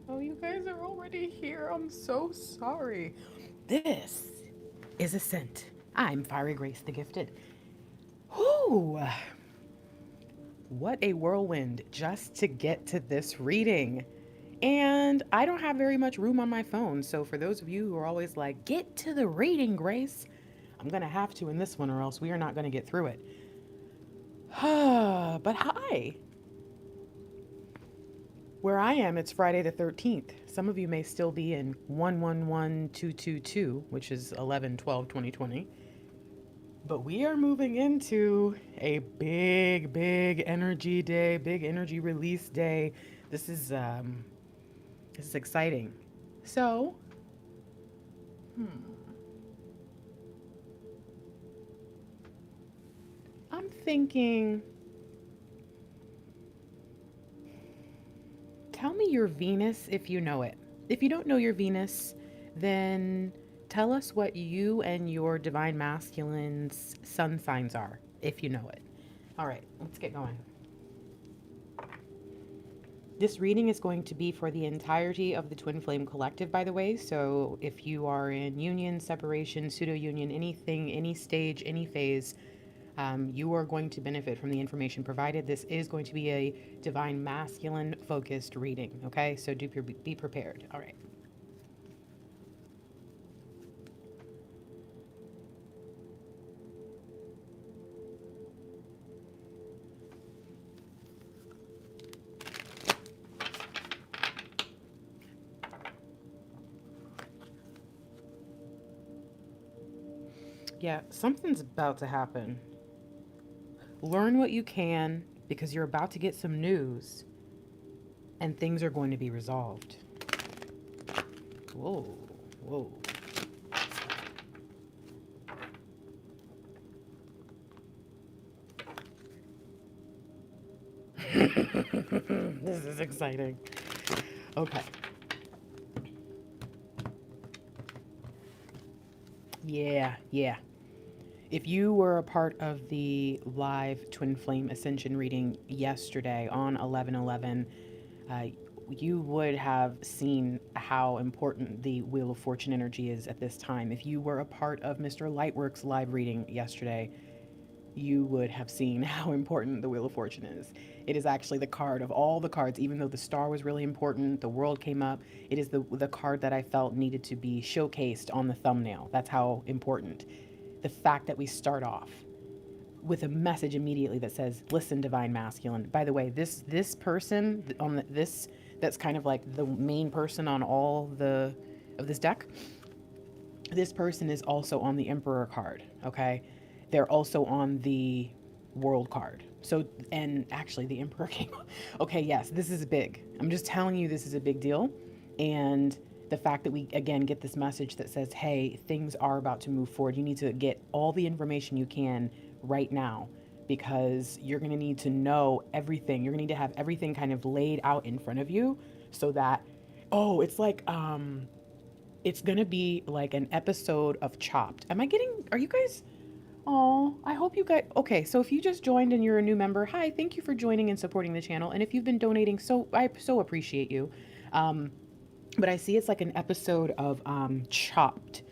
Oh, you guys are already here. I'm so sorry. This is Ascent. I'm Fiery Grace the Gifted. Whew, what a whirlwind just to get to this reading. And I don't have very much room on my phone, so for those of you who are always like, get to the reading, Grace, I'm gonna have to in this one, or else we are not gonna get through it. But hi. Where I am, it's Friday the 13th. Some of you may still be in 111222, which is 11/12/2020. But we are moving into a big energy day, big energy release day. This is this is exciting. So, I'm thinking, tell me your Venus if you know it. If you don't know your Venus, then tell us what you and your divine masculine's sun signs are, if you know it. All right, let's get going. This reading is going to be for the entirety of the Twin Flame Collective, by the way. So if you are in union, separation, pseudo union, anything, any stage, any phase, you are going to benefit from the information provided. This is going to be a divine masculine focused reading. Okay, so be prepared. All right. Yeah, something's about to happen. Learn what you can because you're about to get some news and things are going to be resolved. Whoa, whoa. This is exciting. Okay. Yeah. If you were a part of the live Twin Flame Ascension reading yesterday on 11/11, uh, you would have seen how important the Wheel of Fortune energy is at this time. If you were a part of Mr. Lightwork's live reading yesterday, you would have seen how important the Wheel of Fortune is. It is actually the card of all the cards, even though the star was really important, the world came up. It is the card that I felt needed to be showcased on the thumbnail. That's how important. The fact that we start off with a message immediately that says, "Listen, divine masculine." By the way, this person on this that's kind of like the main person on all the of this deck. This person is also on the Emperor card, okay? They're also on the World card. So, and actually the Emperor came. Okay, yes, this is big. I'm just telling you this is a big deal. And the fact that we again get this message that says, "Hey, things are about to move forward. You need to get all the information you can right now because you're going to need to know everything. You're going to need to have everything kind of laid out in front of you so that oh, it's gonna be like an episode of Chopped. Am I getting, are you guys, oh, I hope you guys, okay, so if you just joined and you're a new member, hi, thank you for joining and supporting the channel. And if you've been donating, so I so appreciate you. Um, but I see it's like an episode of Chopped.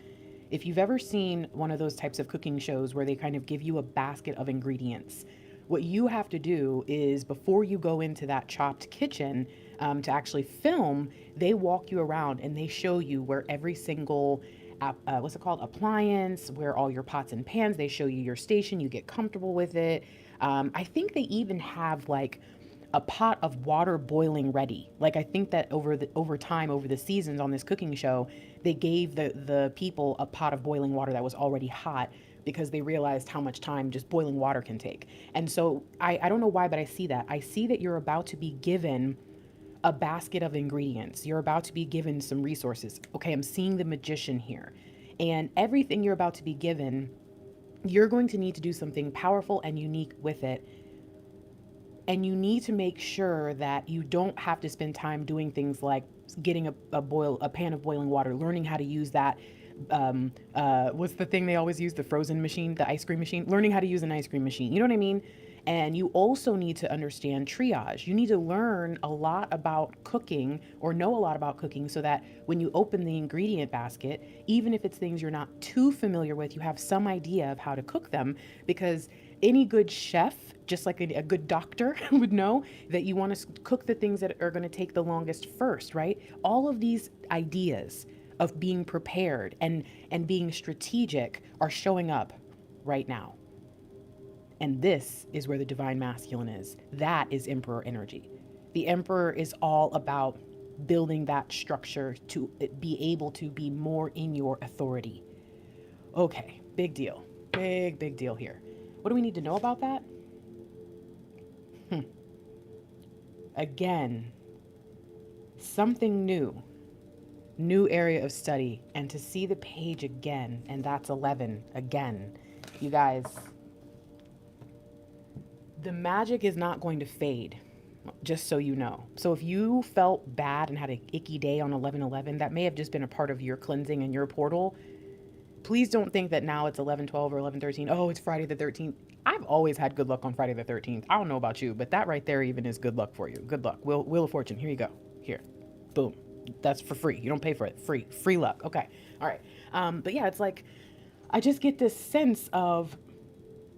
If you've ever seen one of those types of cooking shows where they kind of give you a basket of ingredients, what you have to do is before you go into that Chopped kitchen to actually film, they walk you around and they show you where every single what's it called, appliance, where all your pots and pans, they show you your station, you get comfortable with it. I think they even have like a pot of water boiling ready. Like I think that over time, over the seasons on this cooking show, they gave the people a pot of boiling water that was already hot because they realized how much time just boiling water can take. And so I don't know why, but I see that. I see that you're about to be given a basket of ingredients. You're about to be given some resources. Okay, I'm seeing the magician here. And everything you're about to be given, you're going to need to do something powerful and unique with it. And you need to make sure that you don't have to spend time doing things like getting a pan of boiling water, learning how to use that. What's the thing they always use? The frozen machine, the ice cream machine, learning how to use an ice cream machine. You know what I mean? And you also need to understand triage. You need to learn a lot about cooking or know a lot about cooking so that when you open the ingredient basket, even if it's things you're not too familiar with, you have some idea of how to cook them, because any good chef, just like a good doctor would know that you want to cook the things that are going to take the longest first, right? All of these ideas of being prepared and being strategic are showing up right now. And this is where the divine masculine is. That is emperor energy. The emperor is all about building that structure to be able to be more in your authority. Okay, big deal. Big deal here. What do we need to know about that? Again, something new area of study, and to see the page again, and that's 11 again. You guys, the magic is not going to fade, just so you know. So if you felt bad and had an icky day on 11/11, that may have just been a part of your cleansing and your portal. Please don't think that now it's 11/12 or 11/13. Oh, it's Friday the 13th. I've always had good luck on Friday the 13th. I don't know about you, but that right there even is good luck for you. Good luck. Wheel of Fortune. Here you go. Here. Boom. That's for free. You don't pay for it. Free luck. Okay. All right. But yeah, it's like I just get this sense of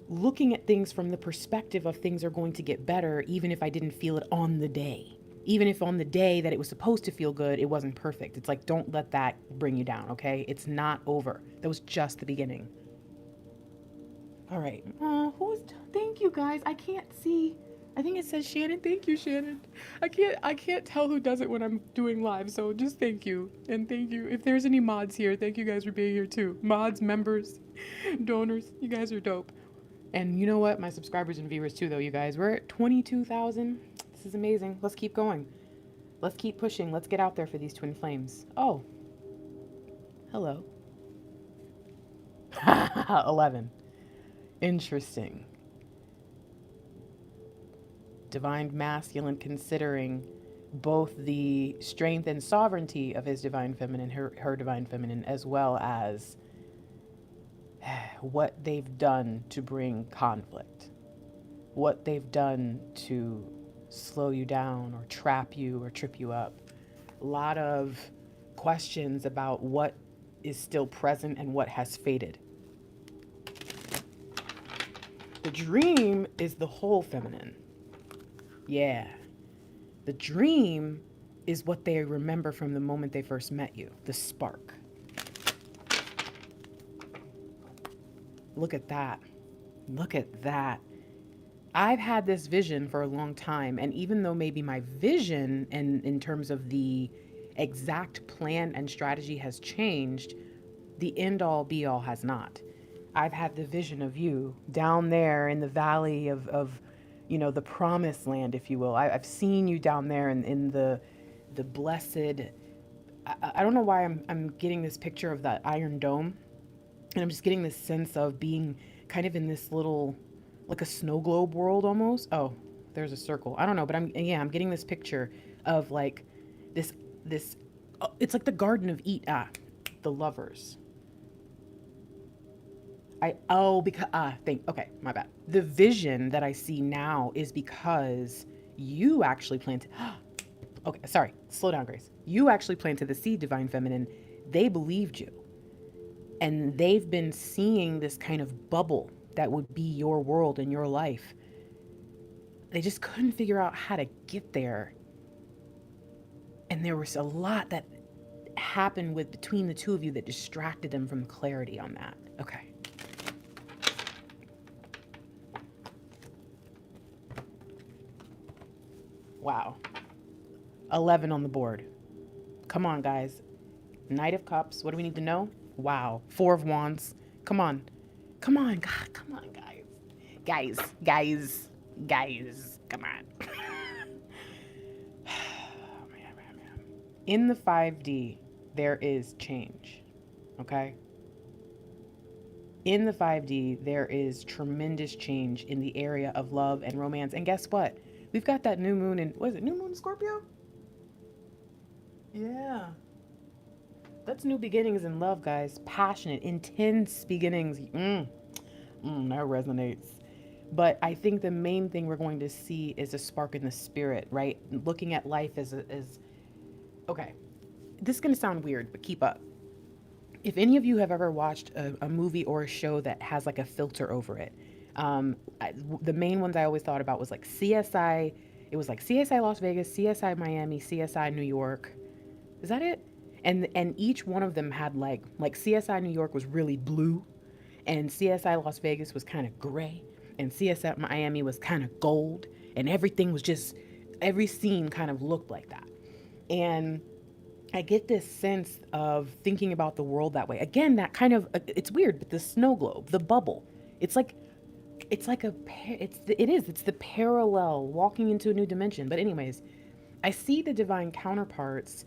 looking at things from the perspective of things are going to get better, even if I didn't feel it on the day. Even if on the day that it was supposed to feel good, it wasn't perfect. It's like, don't let that bring you down, okay? It's not over. That was just the beginning. All right. Thank you guys. I can't see. I think it says Shannon. Thank you, Shannon. I can't tell who does it when I'm doing live, so just thank you. And thank you. If there's any mods here, thank you guys for being here too. Mods, members, donors, you guys are dope. And you know what? My subscribers and viewers too, though, you guys. We're at 22,000. This is amazing. Let's keep going. Let's keep pushing. Let's get out there for these twin flames. Oh. Hello. 11. Interesting. Divine masculine considering both the strength and sovereignty of his divine feminine, her divine feminine, as well as what they've done to bring conflict, what they've done to slow you down or trap you or trip you up. A lot of questions about what is still present and what has faded. The dream is the whole feminine. Yeah. The dream is what they remember from the moment they first met you, the spark. Look at that. Look at that. I've had this vision for a long time, and even though maybe my vision and in terms of the exact plan and strategy has changed, the end all be all has not. I've had the vision of you down there in the valley of you know, the promised land, if you will. I've seen you down there in the blessed, I don't know why I'm getting this picture of that Iron Dome, and I'm just getting this sense of being kind of in this little, like a snow globe world almost. Oh, there's a circle. I don't know, but I'm getting this picture of like this, it's like the Garden of Eden, the lovers. Okay, my bad. The vision that I see now is because you actually planted, okay, sorry, slow down, Grace. You actually planted the seed, divine feminine. They believed you. And they've been seeing this kind of bubble that would be your world and your life. They just couldn't figure out how to get there. And there was a lot that happened between the two of you that distracted them from clarity on that. Okay. Wow. 11 on the board. Come on, guys. Knight of Cups. What do we need to know? Wow. 4 of Wands. Come on. Come on, God. Come on, guys. Guys. Come on. Man. In the 5D, there is change. Okay? In the 5D, there is tremendous change in the area of love and romance. And guess what? We've got that new moon in, what is it, new moon in Scorpio? Yeah. That's new beginnings in love, guys. Passionate, intense beginnings. That resonates. But I think the main thing we're going to see is a spark in the spirit, right? Looking at life as okay. This is going to sound weird, but keep up. If any of you have ever watched a movie or a show that has like a filter over it, the main ones I always thought about was like CSI. It was like CSI Las Vegas, CSI Miami, CSI New York. Is that it? And each one of them had like CSI New York was really blue, and CSI Las Vegas was kind of gray, and CSI Miami was kind of gold, and everything was just every scene kind of looked like that. And I get this sense of thinking about the world that way. Again, that kind of it's weird, but the snow globe, the bubble, it's like it's the parallel walking into a new dimension. But anyways, I see the divine counterparts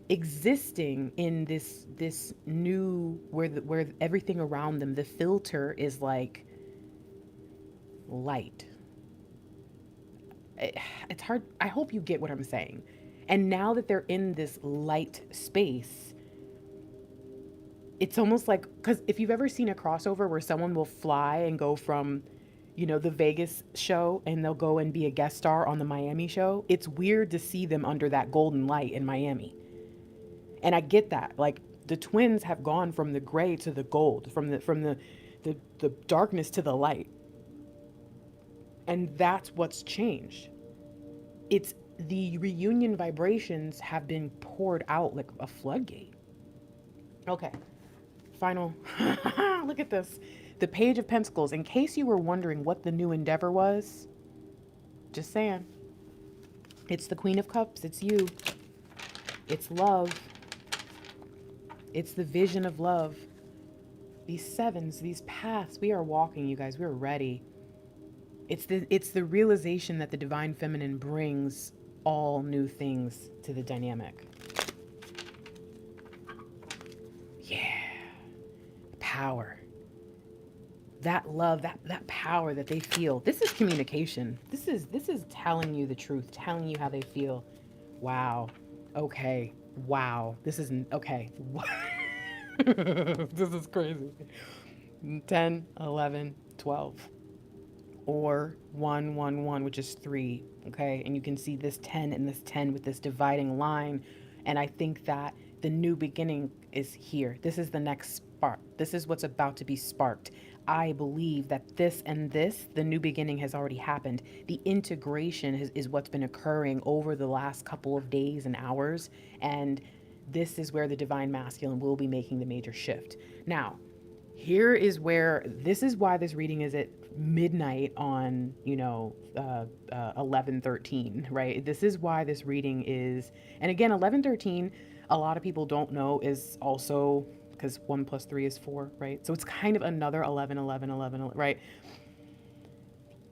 existing in this new where everything around them, the filter is like light. It's hard. I hope you get what I'm saying. And now that they're in this light space, it's almost like, because if you've ever seen a crossover where someone will fly and go from, the Vegas show and they'll go and be a guest star on the Miami show, it's weird to see them under that golden light in Miami. And I get that. Like the twins have gone from the gray to the gold, from the darkness to the light. And that's what's changed. It's the reunion vibrations have been poured out like a floodgate. Okay. Final. Look at this. The Page of Pentacles. In case you were wondering what the new endeavor was, just saying. It's the Queen of Cups. It's you. It's love. It's the vision of love. These sevens, these paths, we are walking, you guys. We're ready. It's the realization that the divine feminine brings all new things to the dynamic. Yeah. Power. That love, that power that they feel. This is communication. This is telling you the truth, telling you how they feel. Wow. Okay. Wow. This isn't okay. This is crazy. 10, 11, 12. Or 1, 1, 1, which is 3. Okay. And you can see this 10 and this 10 with this dividing line. And I think that the new beginning is here. This is the next spark. This is what's about to be sparked. I believe that this and this, the new beginning has already happened. The integration is what's been occurring over the last couple of days and hours. And this is where the divine masculine will be making the major shift. Now, here is where, this is why this reading is at midnight on, 11:13, right? This is why this reading is, and again, 11:13, a lot of people don't know is also, because 1 plus 3 is 4, right? So it's kind of another 11, 11, 11, right?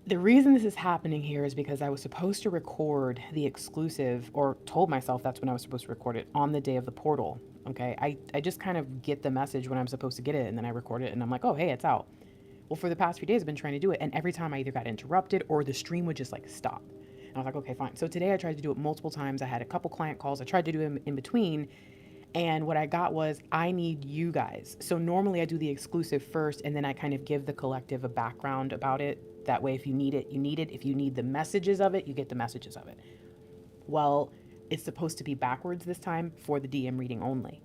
The reason this is happening here is because I was supposed to record the exclusive, or told myself that's when I was supposed to record it, on the day of the portal. Okay, I just kind of get the message when I'm supposed to get it, and then I record it, and I'm like, oh, hey, it's out. Well, for the past few days, I've been trying to do it, and every time I either got interrupted or the stream would just like stop. And I was like, okay, fine. So today I tried to do it multiple times. I had a couple client calls. I tried to do it in between, and what I got was, I need you guys. So normally I do the exclusive first, and then I kind of give the collective a background about it. That way, if you need it, you need it. If you need the messages of it, you get the messages of it. Well, it's supposed to be backwards this time for the DM reading only.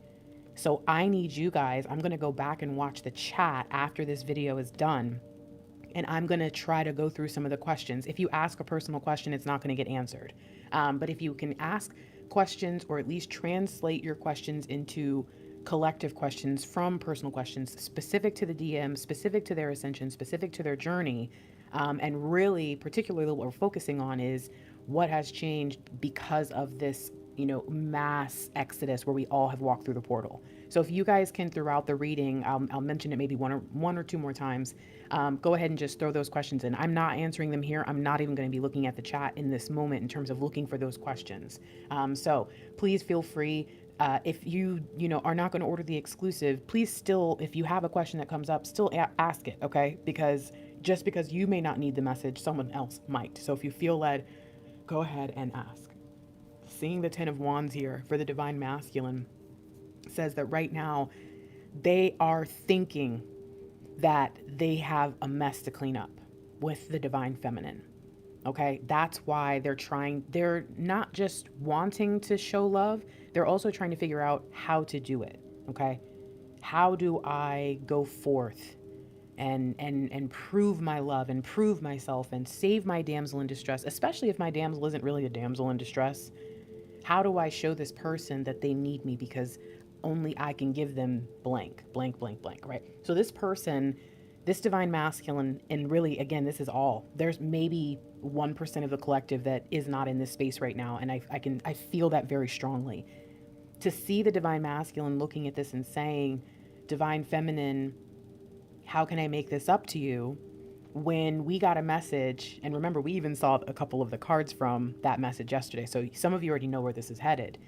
So I need you guys. I'm going to go back and watch the chat after this video is done. And I'm going to try to go through some of the questions. If you ask a personal question, it's not going to get answered. But if you can ask questions, or at least translate your questions into collective questions from personal questions specific to the DM, specific to their ascension, specific to their journey, and really, particularly what we're focusing on is what has changed because of this, mass exodus where we all have walked through the portal. So if you guys can, throughout the reading, I'll mention it maybe one or two more times, go ahead and just throw those questions in. I'm not answering them here. I'm not even going to be looking at the chat in this moment in terms of looking for those questions. So please feel free. If you are not going to order the exclusive, please still, if you have a question that comes up, still ask it, okay? Because just because you may not need the message, someone else might. So if you feel led, go ahead and ask. Seeing the 10 of Wands here for the divine masculine says that right now they are thinking that they have a mess to clean up. with the divine feminine. Okay, that's why they're not just wanting to show love, they're also trying to figure out how to do it. Okay, how do I go forth and prove my love and prove myself and save my damsel in distress, especially if my damsel isn't really a damsel in distress? How do I show this person that they need me because only I can give them blank, blank, blank, blank, right? So this person, this divine masculine, and really, again, this is all, there's maybe 1% of the collective that is not in this space right now. And I feel that very strongly. To see the divine masculine looking at this and saying, divine feminine, how can I make this up to you? When we got a message, and remember, we even saw a couple of the cards from that message yesterday. So some of you already know where this is headed.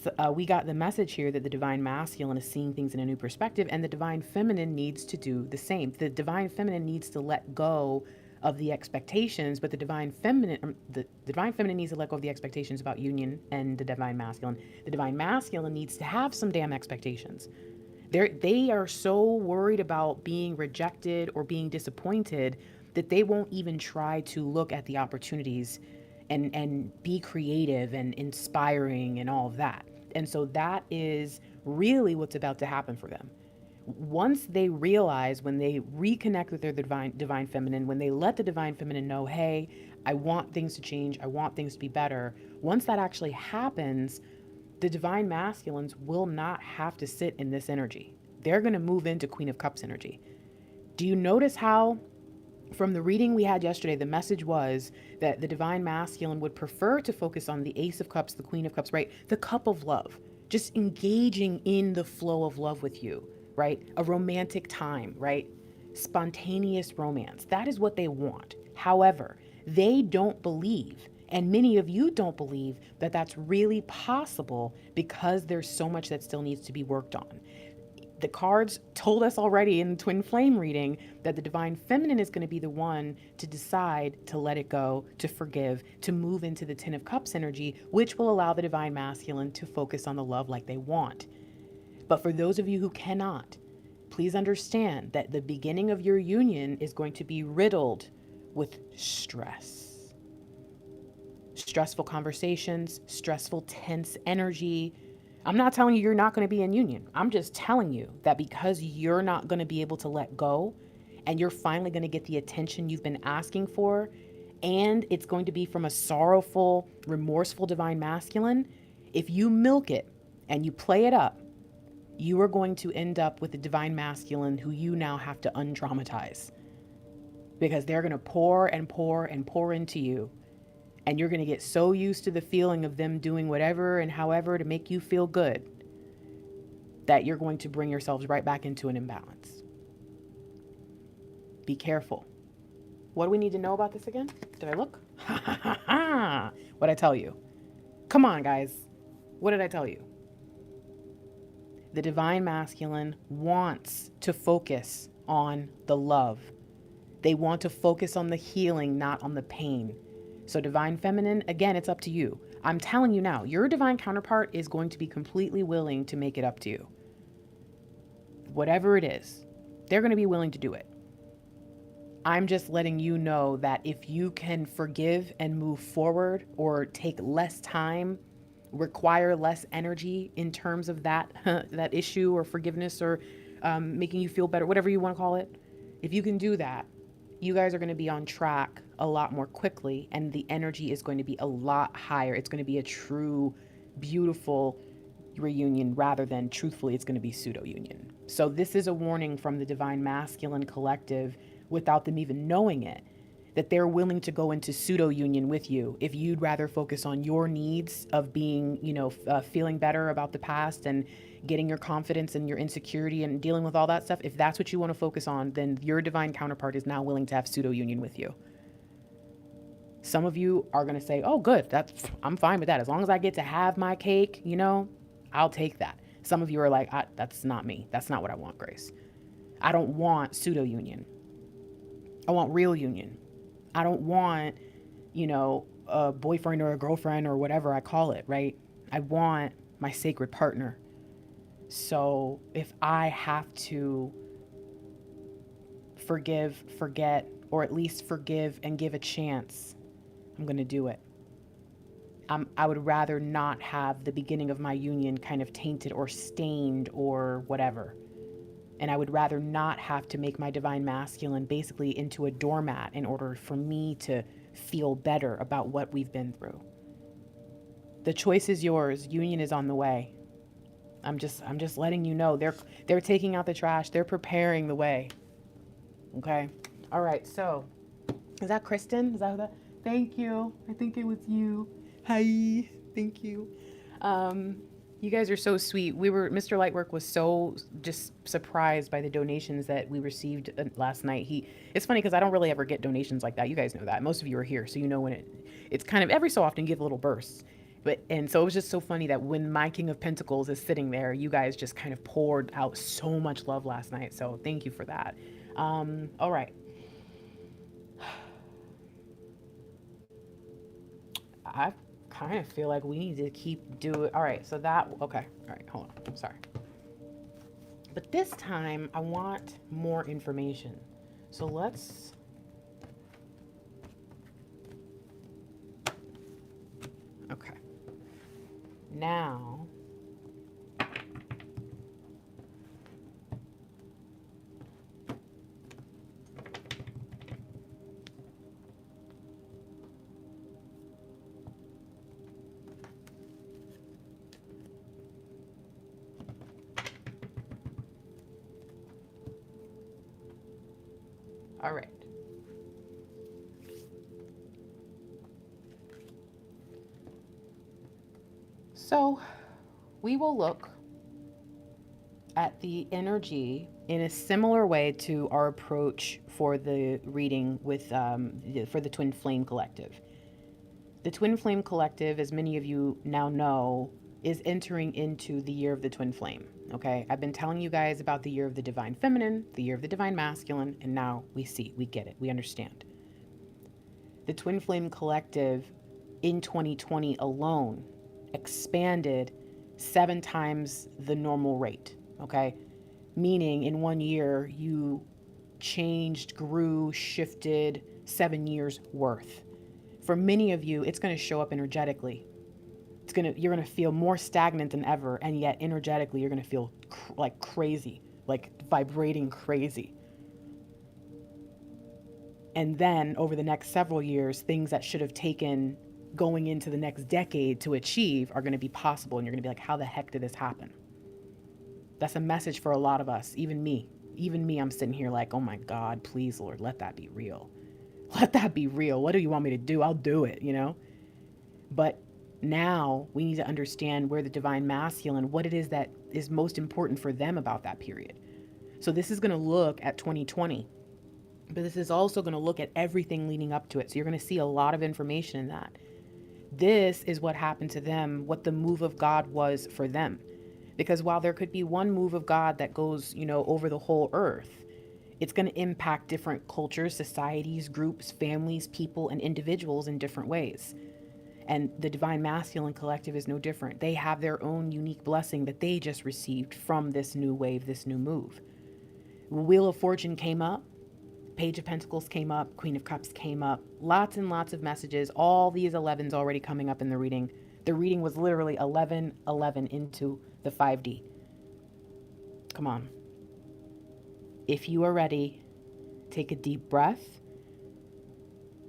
So, we got the message here that the divine masculine is seeing things in a new perspective, and the divine feminine needs to do the same. The divine feminine needs to let go of the expectations, but the divine feminine needs to let go of the expectations about union and the divine masculine. The divine masculine needs to have some damn expectations. They are so worried about being rejected or being disappointed that they won't even try to look at the opportunities and be creative and inspiring and all of that. And so that is really what's about to happen for them. Once they realize, when they reconnect with their divine feminine, when they let the divine feminine know, hey, I want things to change, I want things to be better. Once that actually happens, the divine masculines will not have to sit in this energy. They're going to move into Queen of Cups energy. Do you notice how, from the reading we had yesterday, the message was that the divine masculine would prefer to focus on the Ace of Cups, the Queen of Cups, right? The cup of love, just engaging in the flow of love with you, right? A romantic time, right? Spontaneous romance. That is what they want. However, they don't believe, and many of you don't believe, that that's really possible because there's so much that still needs to be worked on. The cards told us already in the twin flame reading that the divine feminine is going to be the one to decide to let it go, to forgive, to move into the Ten of Cups energy, which will allow the divine masculine to focus on the love like they want. But for those of you who cannot, please understand that the beginning of your union is going to be riddled with stress. Stressful conversations, stressful, tense energy. I'm not telling you you're not going to be in union. I'm just telling you that because you're not going to be able to let go, and you're finally going to get the attention you've been asking for, and it's going to be from a sorrowful, remorseful divine masculine, if you milk it and you play it up, you are going to end up with the divine masculine who you now have to untraumatize, because they're going to pour and pour and pour into you. And you're going to get so used to the feeling of them doing whatever and however to make you feel good that you're going to bring yourselves right back into an imbalance. Be careful. What do we need to know about this again? Did I look? What'd I tell you? Come on, guys. What did I tell you? The divine masculine wants to focus on the love. They want to focus on the healing, not on the pain. So divine feminine, again, it's up to you. I'm telling you now, your divine counterpart is going to be completely willing to make it up to you. Whatever it is, they're going to be willing to do it. I'm just letting you know that if you can forgive and move forward, or take less time, require less energy in terms of that that issue or forgiveness, or making you feel better, whatever you want to call it, if you can do that, you guys are going to be on track a lot more quickly, and the energy is going to be a lot higher. It's going to be a true, beautiful reunion, rather than, truthfully, it's going to be pseudo union. So this is a warning from the divine masculine collective, without them even knowing it, that they're willing to go into pseudo union with you if you'd rather focus on your needs of being, feeling better about the past and getting your confidence and your insecurity and dealing with all that stuff. If that's what you want to focus on, then your divine counterpart is now willing to have pseudo union with you. Some of you are going to say, oh, good, I'm fine with that. As long as I get to have my cake, I'll take that. Some of you are like, that's not me. That's not what I want, Grace. I don't want pseudo union. I want real union. I don't want, a boyfriend or a girlfriend or whatever I call it, right? I want my sacred partner. So if I have to forgive, forget, or at least forgive and give a chance, I'm going to do it. I would rather not have the beginning of my union kind of tainted or stained or whatever. And I would rather not have to make my divine masculine basically into a doormat in order for me to feel better about what we've been through. The choice is yours. Union is on the way. I'm just letting you know they're taking out the trash. They're preparing the way. Okay. All right. So, is that Kristen? Is that who that? Thank you. I think it was you. Hi. Thank you. You guys are so sweet. Mr. Lightwork was so just surprised by the donations that we received last night. It's funny because I don't really ever get donations like that. You guys know that. Most of you are here, so you know when it's kind of every so often give little bursts. And so it was just so funny that when my King of Pentacles is sitting there, you guys just kind of poured out so much love last night. So thank you for that. All right. I kind of feel like we need to keep doing. All right. So okay. All right. Hold on. I'm sorry. But this time I want more information. So let's. Okay. Now, all right. So we will look at the energy in a similar way to our approach for the reading with for the Twin Flame Collective. The Twin Flame Collective, as many of you now know, is entering into the year of the Twin Flame. Okay, I've been telling you guys about the year of the Divine Feminine, the year of the Divine Masculine, and now we get it, we understand. The Twin Flame Collective in 2020 alone expanded 7 times the normal rate. Okay, meaning in 1 year you changed, grew, shifted 7 years worth. For many of you, it's going to show up energetically. You're going to feel more stagnant than ever, and yet energetically you're going to feel like crazy, like vibrating crazy. And then over the next several years, things that should have taken going into the next decade to achieve are going to be possible, and you're going to be like, how the heck did this happen? That's a message for a lot of us, even me. Even me, I'm sitting here like, oh my God, please, Lord, let that be real. Let that be real. What do you want me to do? I'll do it, you know? But now we need to understand where the Divine Masculine, what it is that is most important for them about that period. So this is going to look at 2020, but this is also going to look at everything leading up to it. So you're going to see a lot of information in that. This is what happened to them, what the move of God was for them. Because while there could be one move of God that goes, over the whole earth, it's going to impact different cultures, societies, groups, families, people, and individuals in different ways. And the Divine Masculine Collective is no different. They have their own unique blessing that they just received from this new wave, this new move. Wheel of Fortune came up. Page of Pentacles came up. Queen of Cups came up. Lots and lots of messages. All these 11s already coming up in the reading. The reading was literally 11, 11 into the 5D. Come on. If you are ready, take a deep breath.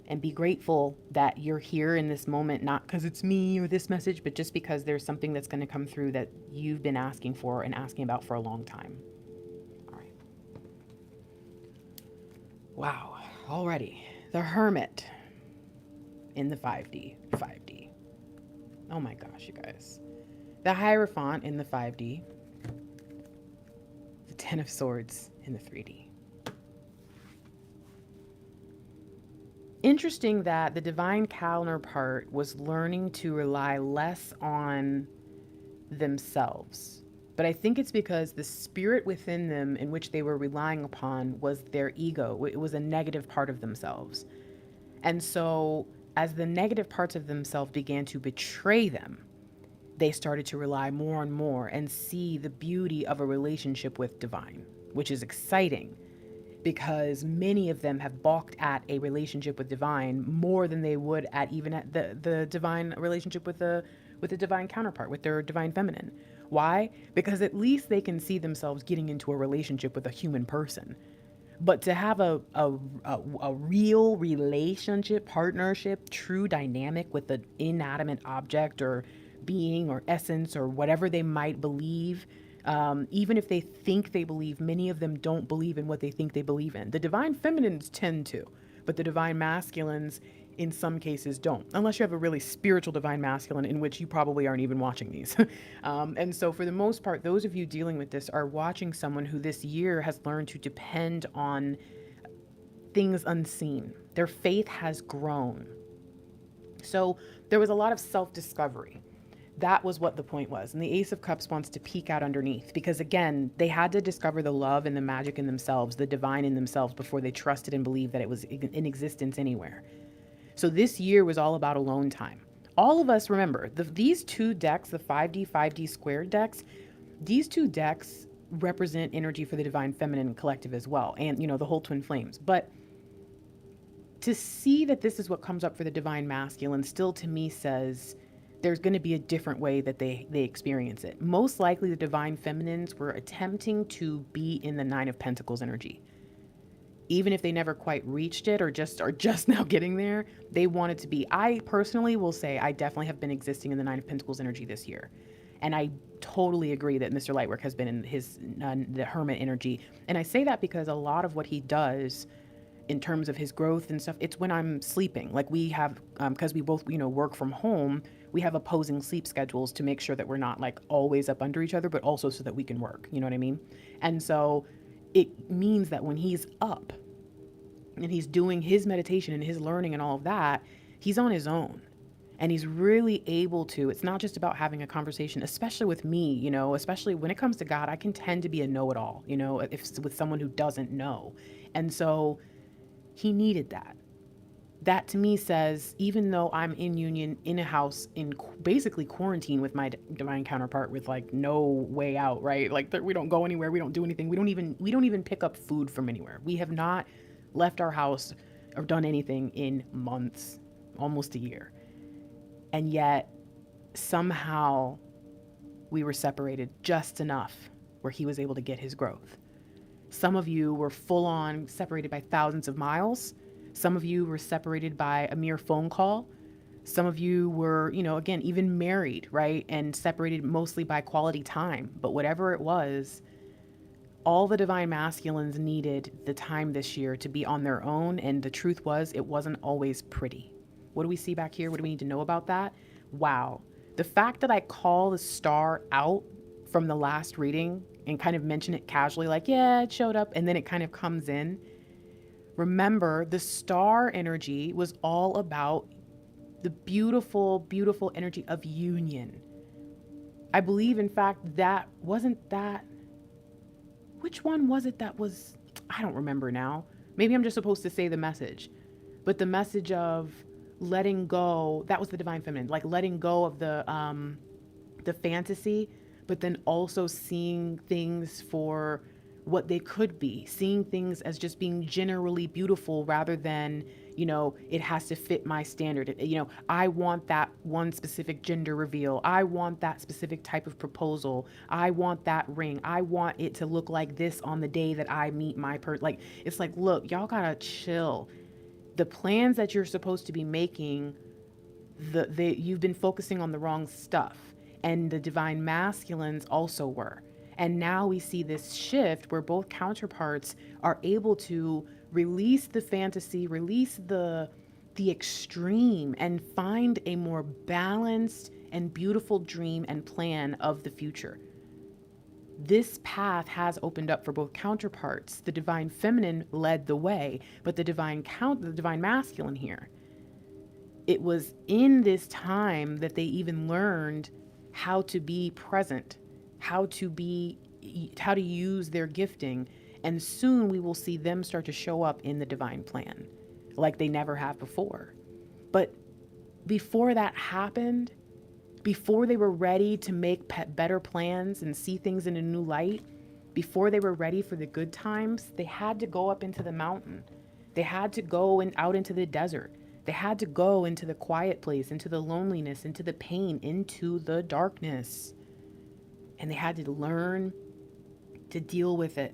And be grateful that you're here in this moment, not because it's me or this message, but just because there's something that's going to come through that you've been asking for and asking about for a long time. All right. Wow. Already. The Hermit in the 5D. 5D. Oh my gosh, you guys. The Hierophant in the 5D. The Ten of Swords in the 3D. Interesting that the divine counterpart was learning to rely less on themselves. But I think it's because the spirit within them in which they were relying upon was their ego. It was a negative part of themselves. And so as the negative parts of themselves began to betray them, they started to rely more and more and see the beauty of a relationship with divine, which is exciting. because many of them have balked at a relationship with divine more than they would at even at the divine relationship with the divine counterpart, with their divine feminine. Why? Because at least they can see themselves getting into a relationship with a human person. But to have a real relationship, partnership, true dynamic with an inanimate object or being or essence or whatever they might believe, even if they think they believe, many of them don't believe in what they think they believe in. The divine feminines tend to, but the divine masculines in some cases don't, unless you have a really spiritual divine masculine, in which you probably aren't even watching these. And so for the most part, those of you dealing with this are watching someone who this year has learned to depend on things unseen. Their faith has grown. So there was a lot of self-discovery. That was what the point was. And the Ace of Cups wants to peek out underneath, because again, they had to discover the love and the magic in themselves, the divine in themselves, before they trusted and believed that it was in existence anywhere. So this year was all about alone time. All of us remember these two decks, the 5D squared decks, these two decks represent energy for the divine feminine collective as well. And, you know, the whole twin flames. But to see that this is what comes up for the divine masculine still to me says there's going to be a different way that they experience it. Most likely the divine feminines were attempting to be in the Nine of Pentacles energy. Even if they never quite reached it or just are just now getting there, they wanted to be. I personally will say I definitely have been existing in the Nine of Pentacles energy this year. And I totally agree that Mr. Lightwork has been in his the Hermit energy. And I say that because a lot of what he does in terms of his growth and stuff, it's when I'm sleeping. Like we have, because we both, you know, work from home, we have opposing sleep schedules to make sure that we're not like always up under each other, but also so that we can work, you know what I mean? And so it means that when he's up and he's doing his meditation and his learning and all of that, he's on his own. And he's really able to, it's not just about having a conversation, especially with me, you know, especially when it comes to God, I can tend to be a know-it-all, you know, if with someone who doesn't know. And so he needed that. That to me says, even though I'm in union in a house in basically quarantine with my divine counterpart with like no way out, right? Like we don't go anywhere. We don't do anything. We don't even pick up food from anywhere. We have not left our house or done anything in months, almost a year. And yet somehow we were separated just enough where he was able to get his growth. Some of you were full on separated by thousands of miles. Some of you were separated by a mere phone call. Some of you were, you know, again, even married, right? And separated mostly by quality time. But whatever it was, all the divine masculines needed the time this year to be on their own. And the truth was, it wasn't always pretty. What do we see back here? What do we need to know about that? Wow. The fact that I call the star out from the last reading and kind of mention it casually, like, yeah, it showed up, and then it kind of comes in. Remember, the star energy was all about the beautiful, beautiful energy of union. I believe, in fact, that wasn't that. Which one was it that was? I don't remember now. Maybe I'm just supposed to say the message. But the message of letting go, that was the divine feminine, like letting go of the fantasy, but then also seeing things for what they could be, seeing things as just being generally beautiful rather than, you know, it has to fit my standard. You know, I want that one specific gender reveal. I want that specific type of proposal. I want that ring. I want it to look like this on the day that I meet my person. Like, it's like, look, y'all gotta chill. The plans that you're supposed to be making, you've been focusing on the wrong stuff. And the divine masculines also were. And now we see this shift where both counterparts are able to release the fantasy, release the extreme, and find a more balanced and beautiful dream and plan of the future. This path has opened up for both counterparts. The divine feminine led the way, but the divine masculine here. It was in this time that they even learned how to be present, how to use their gifting, and soon we will see them start to show up in the divine plan like they never have before. But before that happened, before they were ready to make better plans and see things in a new light, Before they were ready for the good times, they had to go up into the mountain. They had to go and out into the desert. They had to go into the quiet place, into the loneliness, into the pain, into the darkness. And they had to learn to deal with it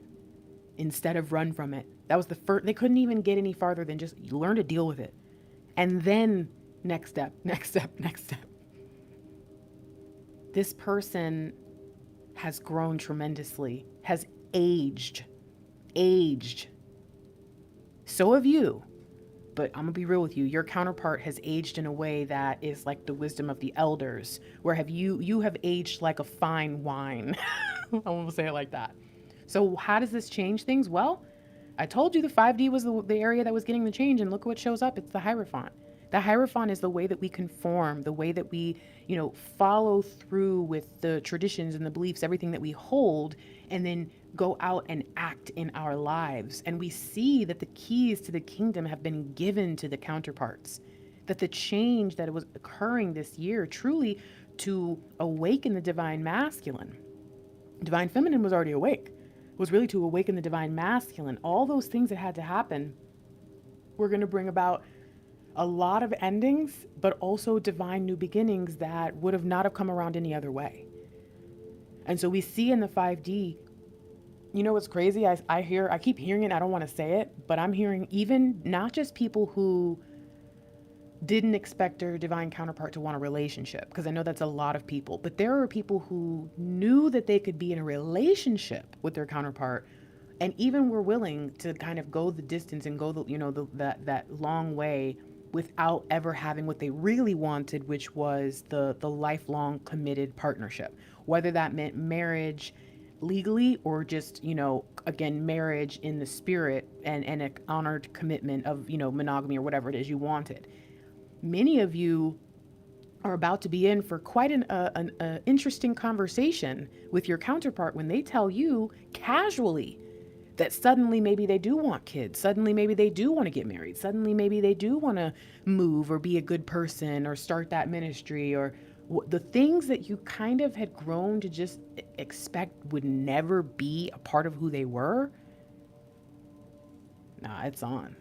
instead of run from it. That was the first, they couldn't even get any farther than just learn to deal with it. And then next step, next step, next step. This person has grown tremendously, has aged. So have you. But I'm gonna be real with you. Your counterpart has aged in a way that is like the wisdom of the elders, where you have aged like a fine wine. I won't say it like that. So how does this change things? Well, I told you the 5D was the area that was getting the change, and look what shows up. It's the Hierophant. The Hierophant is the way that we conform, the way that we, follow through with the traditions and the beliefs, everything that we hold, and then go out and act in our lives. And we see that the keys to the kingdom have been given to the counterparts, that the change that was occurring this year truly to awaken the divine masculine. Divine feminine was already awake. It was really to awaken the divine masculine. All those things that had to happen were going to bring about a lot of endings, but also divine new beginnings that would have not have come around any other way. And so we see in the 5D, what's crazy? I keep hearing it. I don't want to say it, but I'm hearing even not just people who didn't expect their divine counterpart to want a relationship, because I know that's a lot of people, but there are people who knew that they could be in a relationship with their counterpart and even were willing to kind of go the distance and go that long way without ever having what they really wanted, which was the lifelong committed partnership, whether that meant marriage legally or just, again, marriage in the spirit and an honored commitment of, monogamy or whatever it is you wanted. Many of you are about to be in for quite an interesting conversation with your counterpart when they tell you casually that suddenly maybe they do want kids. Suddenly maybe they do want to get married. Suddenly maybe they do want to move or be a good person or start that ministry, or the things that you kind of had grown to just expect would never be a part of who they were. Nah, it's on.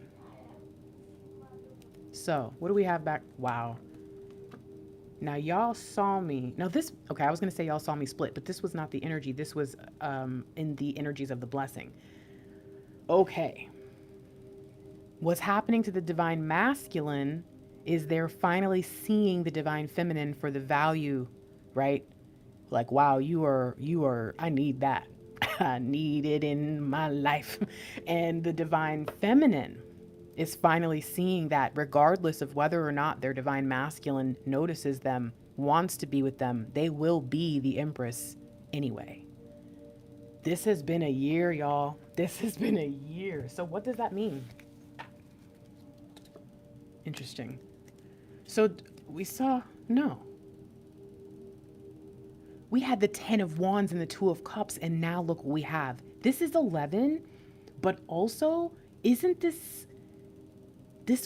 So what do we have back? Wow. Now y'all saw me. Now this, okay, I was going to say y'all saw me split, but this was not the energy. This was in the energies of the blessing. Okay. What's happening to the divine masculine is they're finally seeing the divine feminine for the value, right? Like, wow, you are, I need that. I need it in my life. And the divine feminine is finally seeing that regardless of whether or not their divine masculine notices them, wants to be with them, they will be the empress anyway. This has been a year, y'all. This has been a year. So what does that mean? Interesting. So we saw, no. We had the 10 of Wands and the 2 of Cups, and now look what we have. This is 11, but also, isn't this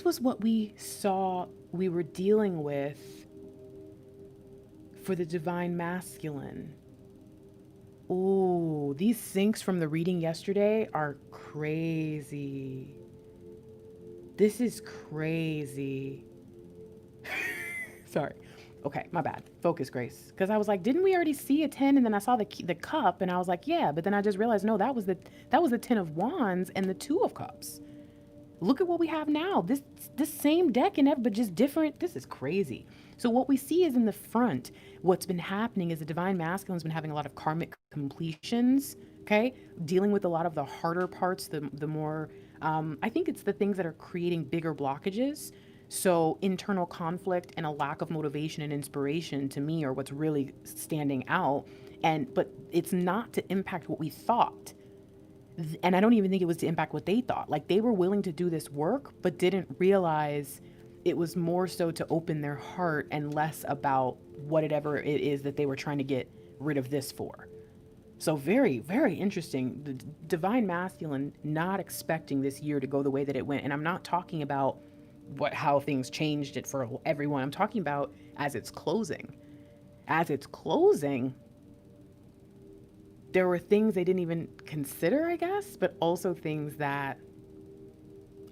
was what we saw we were dealing with for the divine masculine. Ooh, these syncs from the reading yesterday are crazy. This is crazy. Sorry. Okay, my bad. Focus, Grace. Because I was like, didn't we already see a 10? And then I saw the cup, and I was like, yeah. But then I just realized, no, that was the 10 of Wands and the 2 of Cups. Look at what we have now. This same deck but just different. This is crazy. So what we see is in the front, what's been happening is the divine masculine's been having a lot of karmic completions, okay? Dealing with a lot of the harder parts, the more, I think it's the things that are creating bigger blockages. So internal conflict and a lack of motivation and inspiration to me are what's really standing out. But it's not to impact what we thought. And I don't even think it was to impact what they thought. Like, they were willing to do this work, but didn't realize it was more so to open their heart and less about whatever it is that they were trying to get rid of this for. So very, very interesting. The divine masculine not expecting this year to go the way that it went. And I'm not talking about how things changed it for everyone. I'm talking about as it's closing. As it's closing, there were things they didn't even consider, I guess, but also things that,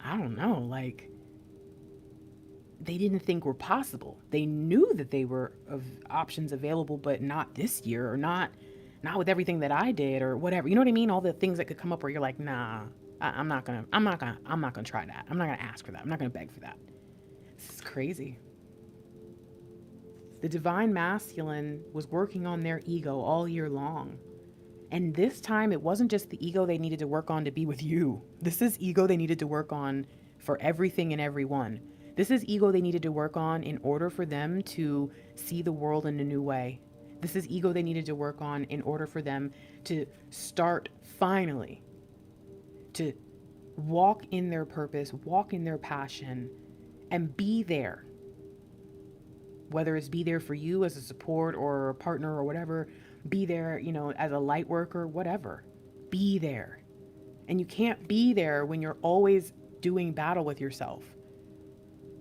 I don't know, like they didn't think were possible. They knew that they were of options available, but not this year, or not with everything that I did or whatever. You know what I mean? All the things that could come up where you're like, nah, I'm not gonna try that. I'm not gonna ask for that. I'm not gonna beg for that. This is crazy. The divine masculine was working on their ego all year long. And this time, it wasn't just the ego they needed to work on to be with you. This is ego they needed to work on for everything and everyone. This is ego they needed to work on in order for them to see the world in a new way. This is ego they needed to work on in order for them to start finally to walk in their purpose, walk in their passion, and be there. Whether it's be there for you as a support or a partner or whatever, be there, as a light worker, whatever. Be there. And you can't be there when you're always doing battle with yourself.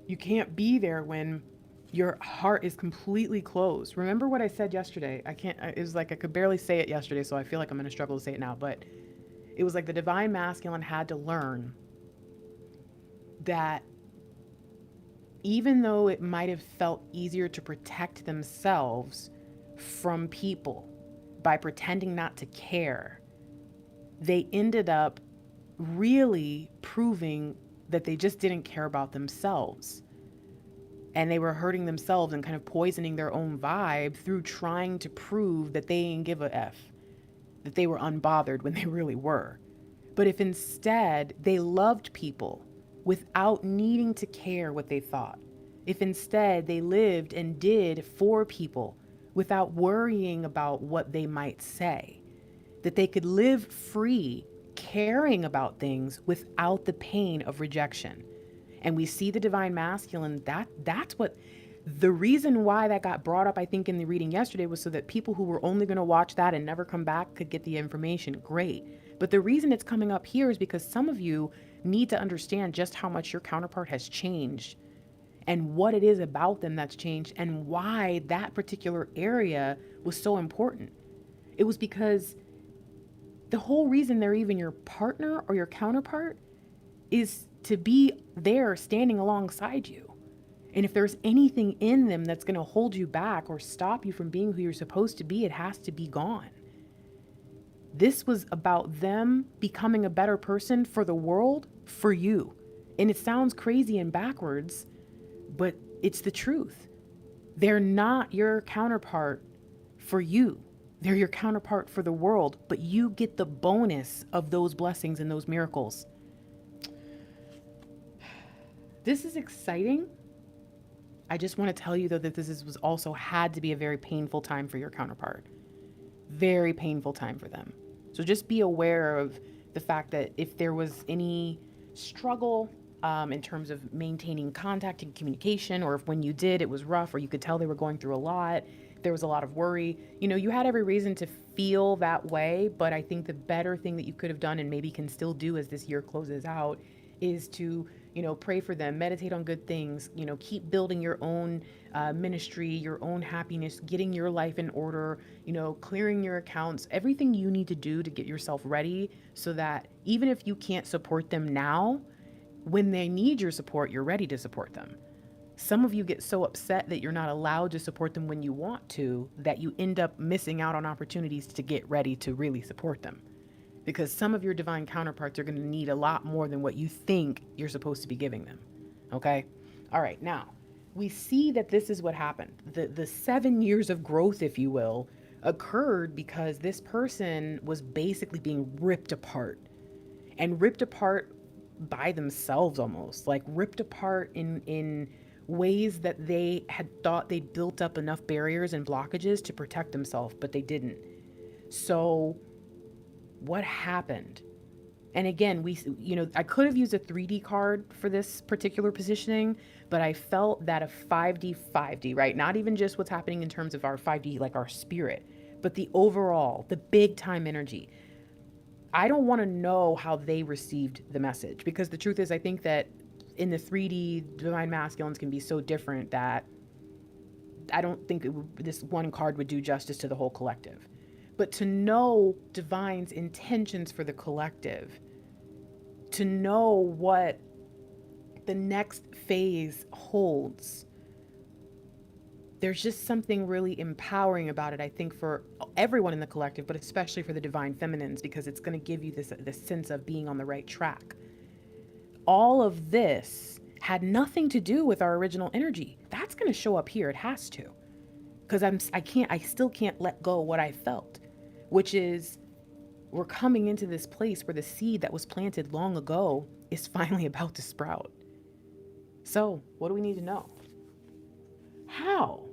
You can't be there when your heart is completely closed. Remember what I said yesterday? It was like I could barely say it yesterday, so I feel like I'm going to struggle to say it now. But it was like the divine masculine had to learn that even though it might have felt easier to protect themselves from people by pretending not to care, they ended up really proving that they just didn't care about themselves. And they were hurting themselves and kind of poisoning their own vibe through trying to prove that they didn't give a F, that they were unbothered when they really were. But if instead they loved people without needing to care what they thought, if instead they lived and did for people without worrying about what they might say, that they could live free, caring about things without the pain of rejection. And we see the divine masculine, that's what the reason why that got brought up, I think, in the reading yesterday was so that people who were only going to watch that and never come back could get the information. Great. But the reason it's coming up here is because some of you need to understand just how much your counterpart has changed and what it is about them that's changed and why that particular area was so important. It was because the whole reason they're even your partner or your counterpart is to be there standing alongside you. And if there's anything in them that's going to hold you back or stop you from being who you're supposed to be, it has to be gone. This was about them becoming a better person for the world, for you. And it sounds crazy and backwards, but it's the truth. They're not your counterpart for you. They're your counterpart for the world, but you get the bonus of those blessings and those miracles. This is exciting. I just want to tell you, though, that was also had to be a very painful time for your counterpart. Very painful time for them. So just be aware of the fact that if there was any struggle in terms of maintaining contact and communication, or if when you did, it was rough, or you could tell they were going through a lot, there was a lot of worry, you had every reason to feel that way. But I think the better thing that you could have done and maybe can still do as this year closes out is to pray for them, meditate on good things, keep building your own ministry, your own happiness, getting your life in order, clearing your accounts, everything you need to do to get yourself ready so that even if you can't support them now, when they need your support, you're ready to support them. Some of you get so upset that you're not allowed to support them when you want to, that you end up missing out on opportunities to get ready to really support them. Because some of your divine counterparts are going to need a lot more than what you think you're supposed to be giving them. Okay? All right. Now, we see that this is what happened. The 7 years of growth, if you will, occurred because this person was basically being ripped apart. And ripped apart by themselves almost. Like ripped apart in ways that they had thought they'd built up enough barriers and blockages to protect themselves, but they didn't. So what happened? And again, I could have used a 3D card for this particular positioning, but I felt that a 5D, right? Not even just what's happening in terms of our 5D, like our spirit, but the overall, the big time energy. I don't want to know how they received the message, because the truth is, I think that in the 3D, divine masculines can be so different that I don't think this one card would do justice to the whole collective. but to know divine's intentions for the collective, to know what the next phase holds. There's just something really empowering about it, I think, for everyone in the collective, but especially for the divine feminines, because it's going to give you this sense of being on the right track. All of this had nothing to do with our original energy. That's going to show up here. It has to, because I still can't let go of what I felt, which is we're coming into this place where the seed that was planted long ago is finally about to sprout. So, what do we need to know? How?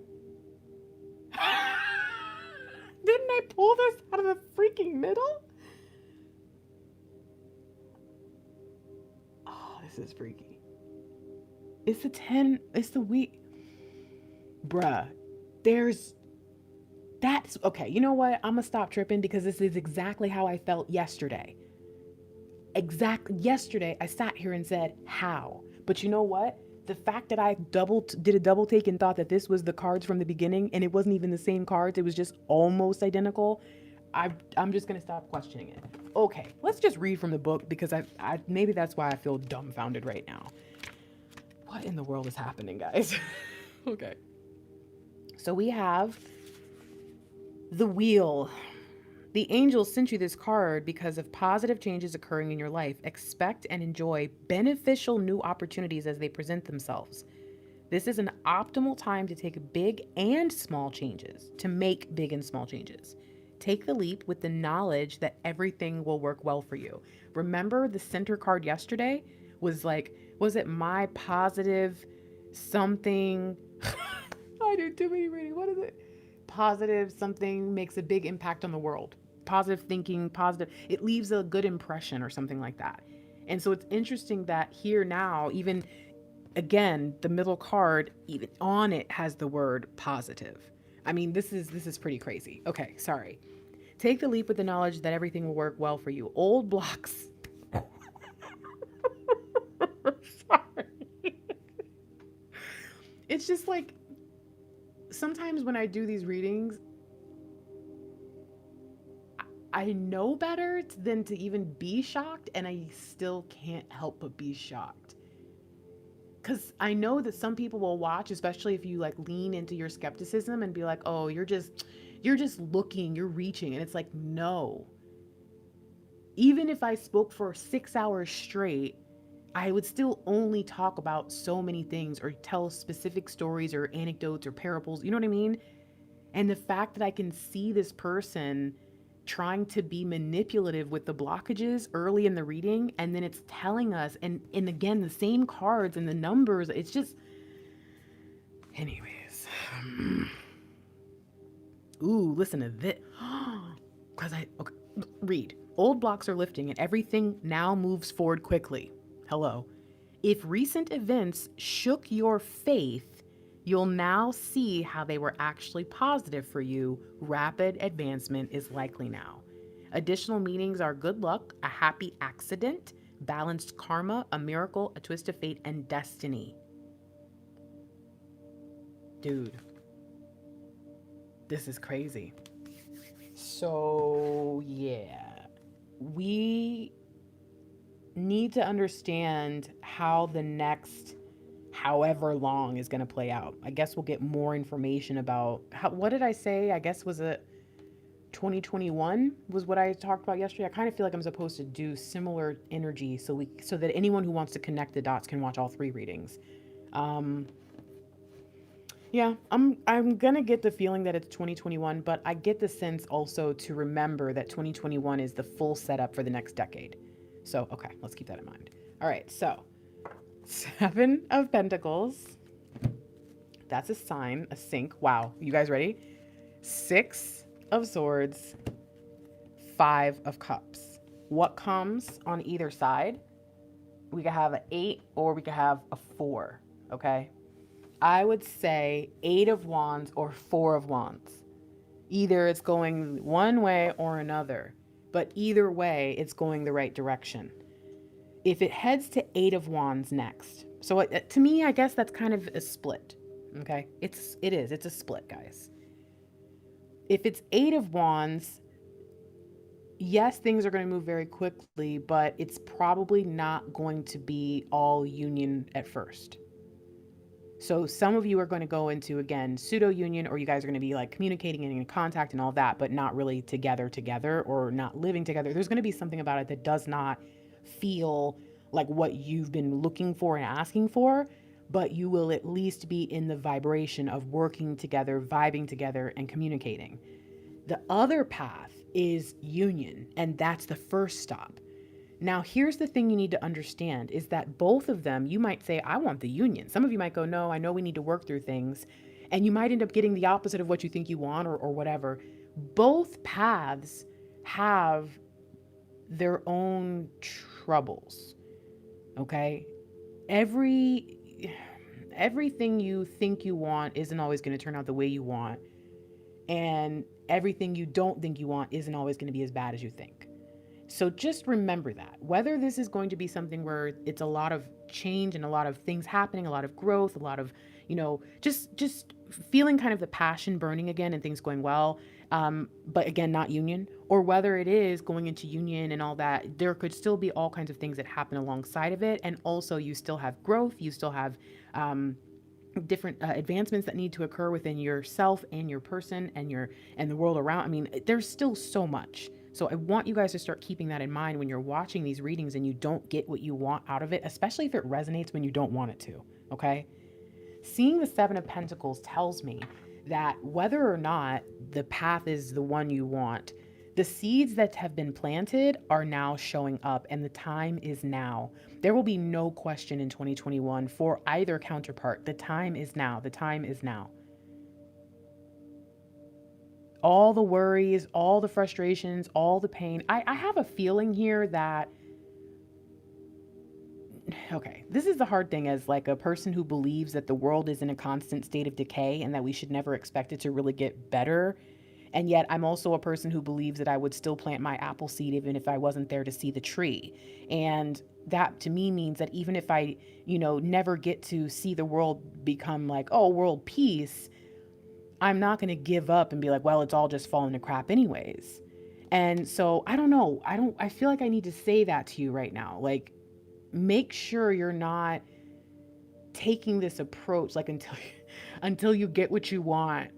Didn't I pull this out of the freaking middle? Oh, this is freaky. It's the 10, it's the week. Bruh, that's, okay, you know what? I'm gonna stop tripping because this is exactly how I felt yesterday. Yesterday, I sat here and said, how? But you know what? The fact that I did a double take and thought that this was the cards from the beginning and it wasn't even the same cards, it was just almost identical. I'm just gonna stop questioning it. Okay, let's just read from the book because I maybe that's why I feel dumbfounded right now. What in the world is happening, guys? Okay. So we have the wheel. The angels sent you this card because of positive changes occurring in your life. Expect and enjoy beneficial new opportunities as they present themselves. This is an optimal time to take big and small changes, to make big and small changes. Take the leap with the knowledge that everything will work well for you. Remember the center card yesterday was like, was it my positive something? I do too many reading. What is it? Positive something makes a big impact on the world. Positive thinking, positive, it leaves a good impression or something like that. And so it's interesting that here now, even again, the middle card, even on it has the word positive. I mean, this is pretty crazy. Okay, sorry. Take the leap with the knowledge that everything will work well for you. Old blocks. Sorry. It's just like, sometimes when I do these readings, I know better than to even be shocked, and I still can't help but be shocked. Because I know that some people will watch, especially if you like lean into your skepticism and be like, oh, you're just looking, you're reaching. And it's like, no. Even if I spoke for 6 hours straight, I would still only talk about so many things or tell specific stories or anecdotes or parables. You know what I mean? And the fact that I can see this person trying to be manipulative with the blockages early in the reading, and then it's telling us, and again, the same cards and the numbers, it's just, anyways. Ooh, listen to this. Okay, read. Old blocks are lifting and everything now moves forward quickly. Hello. If recent events shook your faith, you'll now see how they were actually positive for you. Rapid advancement is likely now. Additional meanings are good luck, a happy accident, balanced karma, a miracle, a twist of fate, and destiny. Dude, this is crazy. So, yeah, we need to understand how the next however long is going to play out. I guess we'll get more information about what did I say? I guess was it 2021 was what I talked about yesterday. I kind of feel like I'm supposed to do similar energy so that anyone who wants to connect the dots can watch all three readings. Yeah, I'm going to get the feeling that it's 2021, but I get the sense also to remember that 2021 is the full setup for the next decade. So, okay, let's keep that in mind. All right, so 7 of Pentacles. That's a sign, a sync. Wow, you guys ready? 6 of Swords, 5 of Cups. What comes on either side? We could have an 8 or we could have a 4, okay? I would say 8 of Wands or 4 of Wands. Either it's going one way or another, but either way, it's going the right direction. If it heads to 8 of Wands next, so to me, I guess that's kind of a split, okay? It's a split, guys. If it's 8 of Wands, Yes, things are going to move very quickly, but it's probably not going to be all union at first. So some of you are going to go into, again, pseudo union, or you guys are going to be like communicating and in contact and all that, but not really together or not living together. There's going to be something about it that does not feel like what you've been looking for and asking for, but you will at least be in the vibration of working together, vibing together, and communicating. The other path is union, and that's the first stop. Now, here's the thing you need to understand is that both of them, you might say, I want the union. Some of you might go, no, I know we need to work through things. And you might end up getting the opposite of what you think you want or whatever. Both paths have their own troubles. Okay? Every everything you think you want isn't always going to turn out the way you want. And everything you don't think you want isn't always going to be as bad as you think. So just remember that. Whether this is going to be something where it's a lot of change and a lot of things happening, a lot of growth, a lot of, just feeling kind of the passion burning again and things going well, but again, not union, or whether it is going into union and all that, there could still be all kinds of things that happen alongside of it. And also you still have growth, you still have different advancements that need to occur within yourself and your person and the world around. I mean, there's still so much. So I want you guys to start keeping that in mind when you're watching these readings and you don't get what you want out of it, especially if it resonates when you don't want it to. Okay? Seeing the Seven of Pentacles tells me that whether or not the path is the one you want, the seeds that have been planted are now showing up, and the time is now. There will be no question in 2021 for either counterpart. The time is now. The time is now. All the worries, all the frustrations, all the pain. I have a feeling here that, okay, this is the hard thing as like a person who believes that the world is in a constant state of decay and that we should never expect it to really get better. And yet I'm also a person who believes that I would still plant my apple seed even if I wasn't there to see the tree. And that to me means that even if I, never get to see the world become like, oh, world peace, I'm not going to give up and be like, well, it's all just falling to crap anyways. And so I don't know. I feel like I need to say that to you right now. Like, make sure you're not taking this approach like until you get what you want,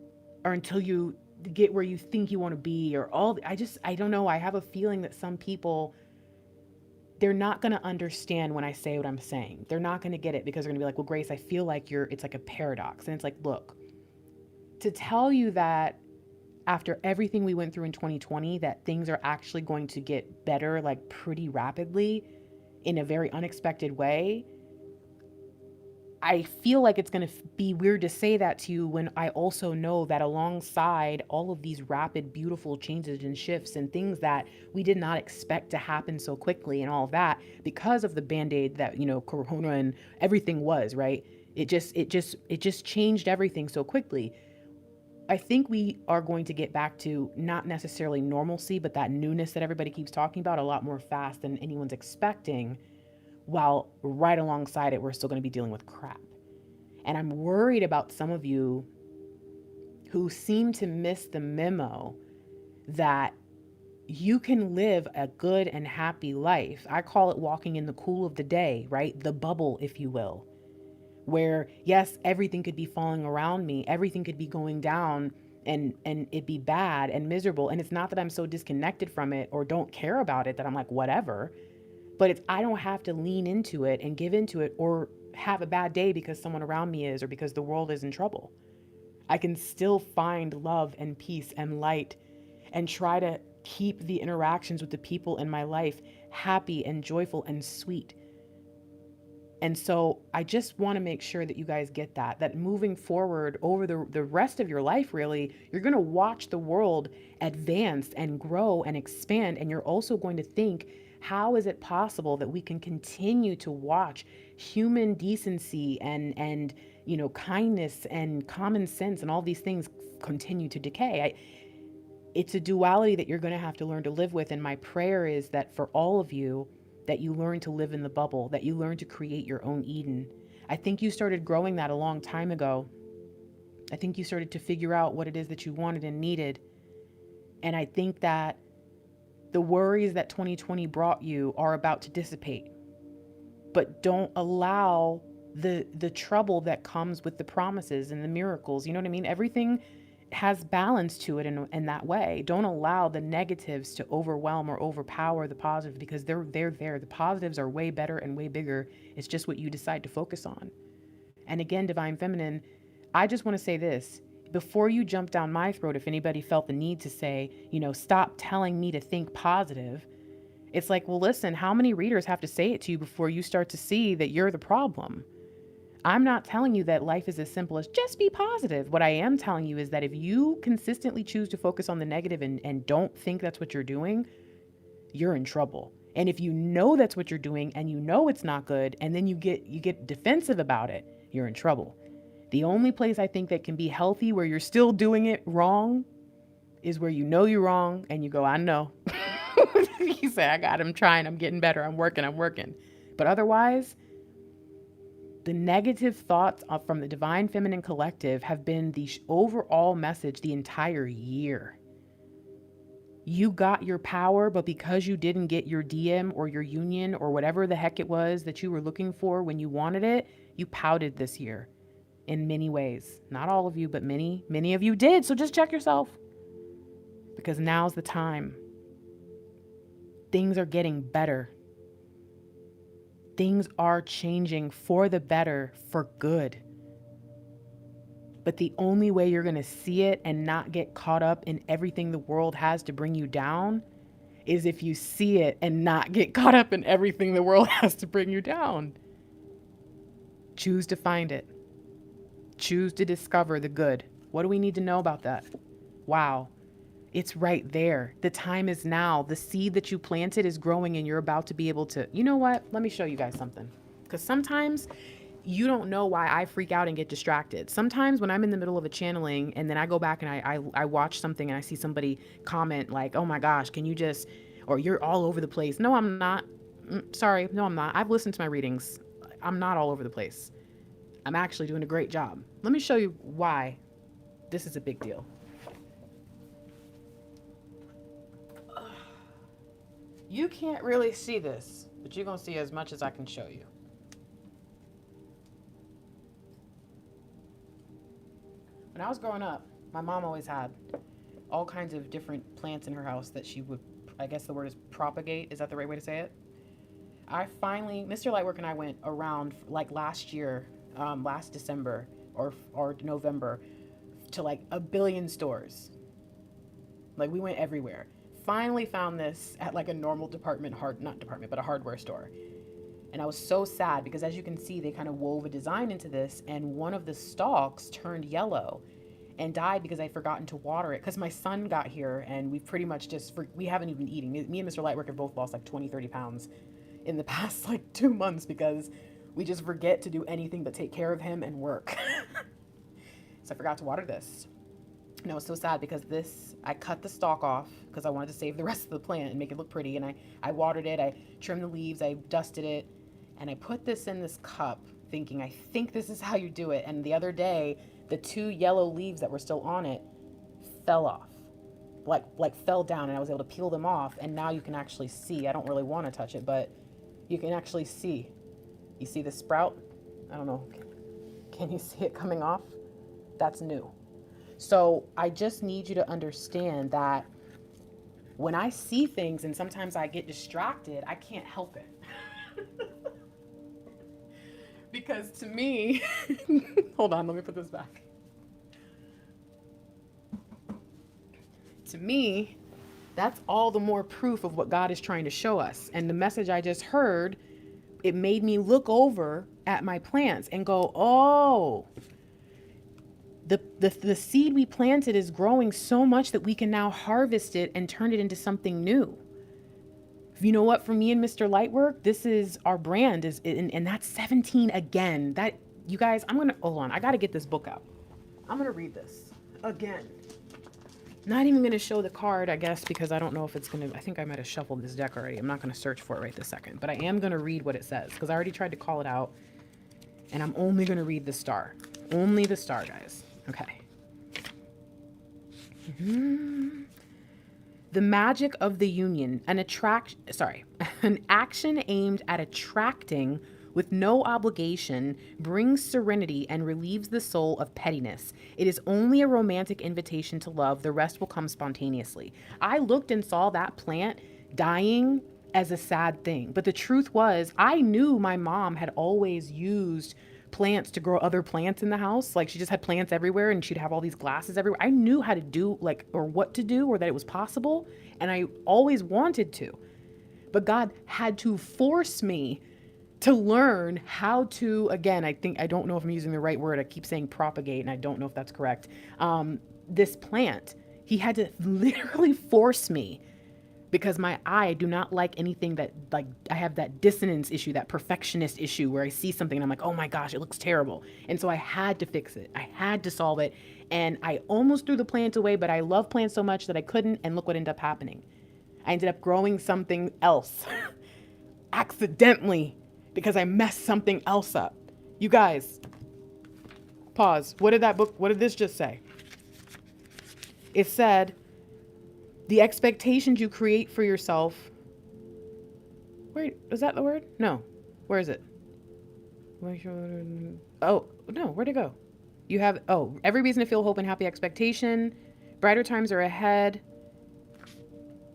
or until you get where you think you want to be, or I don't know. I have a feeling that some people, they're not going to understand when I say what I'm saying. They're not going to get it because they're going to be like, well, Grace, I feel like it's like a paradox. And it's like, look, to tell you that after everything we went through in 2020, that things are actually going to get better, like pretty rapidly in a very unexpected way, I feel like it's going to be weird to say that to you when I also know that alongside all of these rapid, beautiful changes and shifts and things that we did not expect to happen so quickly and all of that, because of the band-aid that, Corona and everything was, right? It just changed everything so quickly. I think we are going to get back to not necessarily normalcy, but that newness that everybody keeps talking about a lot more fast than anyone's expecting, while right alongside it, we're still going to be dealing with crap. And I'm worried about some of you who seem to miss the memo that you can live a good and happy life. I call it walking in the cool of the day, right? The bubble, if you will, where yes, everything could be falling around me. Everything could be going down and it'd be bad and miserable. And it's not that I'm so disconnected from it or don't care about it that I'm like, whatever. But I don't have to lean into it and give into it or have a bad day because someone around me is, or because the world is in trouble. I can still find love and peace and light and try to keep the interactions with the people in my life happy and joyful and sweet. And so I just want to make sure that you guys get that moving forward over the rest of your life, really, you're going to watch the world advance and grow and expand. And you're also going to think, how is it possible that we can continue to watch human decency and kindness and common sense and all these things continue to decay? It's a duality that you're going to have to learn to live with. And my prayer is that for all of you, that you learn to live in the bubble, that you learn to create your own Eden. I think you started growing that a long time ago. I think you started to figure out what it is that you wanted and needed. And I think that The worries that 2020 brought you are about to dissipate. But don't allow the trouble that comes with the promises and the miracles. You know what I mean? Everything has balance to it in that way. Don't allow the negatives to overwhelm or overpower the positive, because they're there. The positives are way better and way bigger. It's just what you decide to focus on. And again, Divine Feminine, I just want to say this. Before you jump down my throat, if anybody felt the need to say, stop telling me to think positive, it's like, well, listen, how many readers have to say it to you before you start to see that you're the problem? I'm not telling you that life is as simple as just be positive. What I am telling you is that if you consistently choose to focus on the negative and don't think that's what you're doing, you're in trouble. And if you know that's what you're doing and you know it's not good, and then you get defensive about it, you're in trouble. The only place I think that can be healthy where you're still doing it wrong is where you know you're wrong and you go, I know. You say, I'm trying, I'm getting better, I'm working. But otherwise, the negative thoughts from the Divine Feminine Collective have been the overall message the entire year. You got your power, but because you didn't get your DM or your union or whatever the heck it was that you were looking for when you wanted it, you pouted this year in many ways. Not all of you, but many of you did. So just check yourself, because now's the time. Things are getting better. Things are changing for the better, for good. But the only way you're going to see it and not get caught up in everything the world has to bring you down is if you see it and not get caught up in everything the world has to bring you down. Choose to find it. Choose to discover the good. What do we need to know about that? Wow. It's right there. The time is now. The seed that you planted is growing and you're about to be able to, you know what? Let me show you guys something. Because sometimes you don't know why I freak out and get distracted. Sometimes when I'm in the middle of a channeling and then I go back and I watch something and I see somebody comment like, oh my gosh, can you just, or you're all over the place. No, I'm not. Sorry. No, I'm not. I've listened to my readings. I'm not all over the place. I'm actually doing a great job. Let me show you why this is a big deal. You can't really see this, but you're going to see as much as I can show you. When I was growing up, my mom always had all kinds of different plants in her house that she would, I guess the word is propagate. Is that the right way to say it? Mr. Lightwork and I went around like last year, last December or November, to like a billion stores. Like we went everywhere. Finally found this at like a normal a hardware store. And I was so sad because, as you can see, they kind of wove a design into this, and one of the stalks turned yellow and died because I'd forgotten to water it, because my son got here and we pretty much we haven't even been eating. Me and Mr. Lightwork have both lost like 20-30 pounds in the past like 2 months because we just forget to do anything but take care of him and work. So I forgot to water this. And I was so sad because I cut the stalk off because I wanted to save the rest of the plant and make it look pretty. And I watered it, I trimmed the leaves, I dusted it, and I put this in this cup thinking, I think this is how you do it. And the other day, the 2 yellow leaves that were still on it fell off, like fell down, and I was able to peel them off. And now you can actually see, I don't really want to touch it, but you can actually see. You see the sprout? I don't know. Can you see it coming off? That's new. So I just need you to understand that when I see things and sometimes I get distracted, I can't help it. Because to me, hold on, let me put this back. To me, that's all the more proof of what God is trying to show us. And the message I just heard, it made me look over at my plants and go, oh, the seed we planted is growing so much that we can now harvest it and turn it into something new. You know what? For me and Mr. Lightwork, this is our brand, and that's 17 again. That, you guys, hold on. I got to get this book out. I'm going to read this again. Not even going to show the card, I guess, because I don't know if it's going to, I think I might have shuffled this deck already. I'm not going to search for it right this second, but I am going to read what it says because I already tried to call it out, and I'm only going to read the star. Only the star, guys. Okay. The The magic of the union, an action aimed at attracting with no obligation brings serenity and relieves the soul of pettiness. It is only a romantic invitation to love. The rest will come spontaneously. I looked and saw that plant dying as a sad thing. But the truth was, I knew my mom had always used plants to grow other plants in the house. Like she just had plants everywhere and she'd have all these glasses everywhere. I knew how to do or what to do, or that it was possible. And I always wanted to. But God had to force me to learn how to, again, I don't know if I'm using the right word. I keep saying propagate and I don't know if that's correct. This plant, he had to literally force me, because I do not like anything that, like, I have that dissonance issue, that perfectionist issue where I see something and I'm like, oh my gosh, it looks terrible. And so I had to fix it. I had to solve it. And I almost threw the plant away, but I love plants so much that I couldn't. And look what ended up happening. I ended up growing something else accidentally because I messed something else up. You guys, pause. What did this just say? It said, the expectations you create for yourself. Wait, is that the word? No. Where is it? Oh, no, where'd it go? You have, every reason to feel hope and happy expectation. Brighter times are ahead.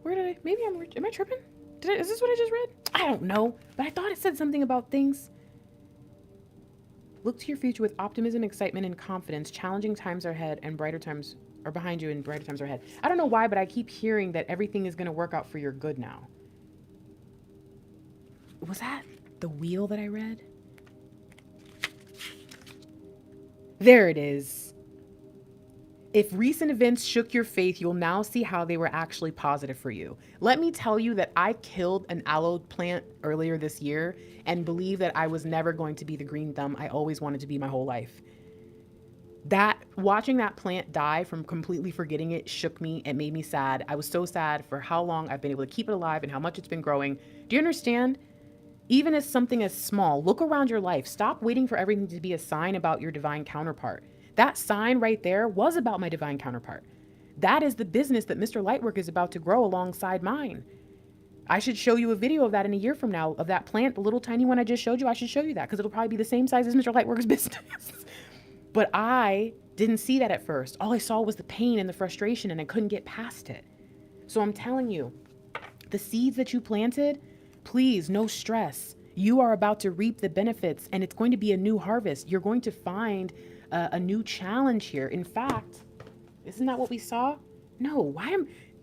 Where did am I tripping? Is this what I just read? I don't know, but I thought it said something about things. Look to your future with optimism, excitement, and confidence. Challenging times are ahead and brighter times are behind you and brighter times are ahead. I don't know why, but I keep hearing that everything is going to work out for your good now. Was that the wheel that I read? There it is. If recent events shook your faith, you'll now see how they were actually positive for you. Let me tell you that I killed an aloe plant earlier this year and believed that I was never going to be the green thumb I always wanted to be my whole life. Watching that plant die from completely forgetting it shook me. It made me sad. I was so sad for how long I've been able to keep it alive and how much it's been growing. Do you understand? Even as something as small, look around your life. Stop waiting for everything to be a sign about your divine counterpart. That sign right there was about my divine counterpart. That is the business that Mr. Lightwork is about to grow alongside mine. I should show you a video of that in a year from now, of that plant, the little tiny one I just showed you. I should show you that because it'll probably be the same size as Mr. Lightwork's business. But I didn't see that at first. All I saw was the pain and the frustration, and I couldn't get past it. So I'm telling you, the seeds that you planted, please, no stress. You are about to reap the benefits, and it's going to be a new harvest. You're going to find a new challenge here. In fact, isn't that what we saw? No,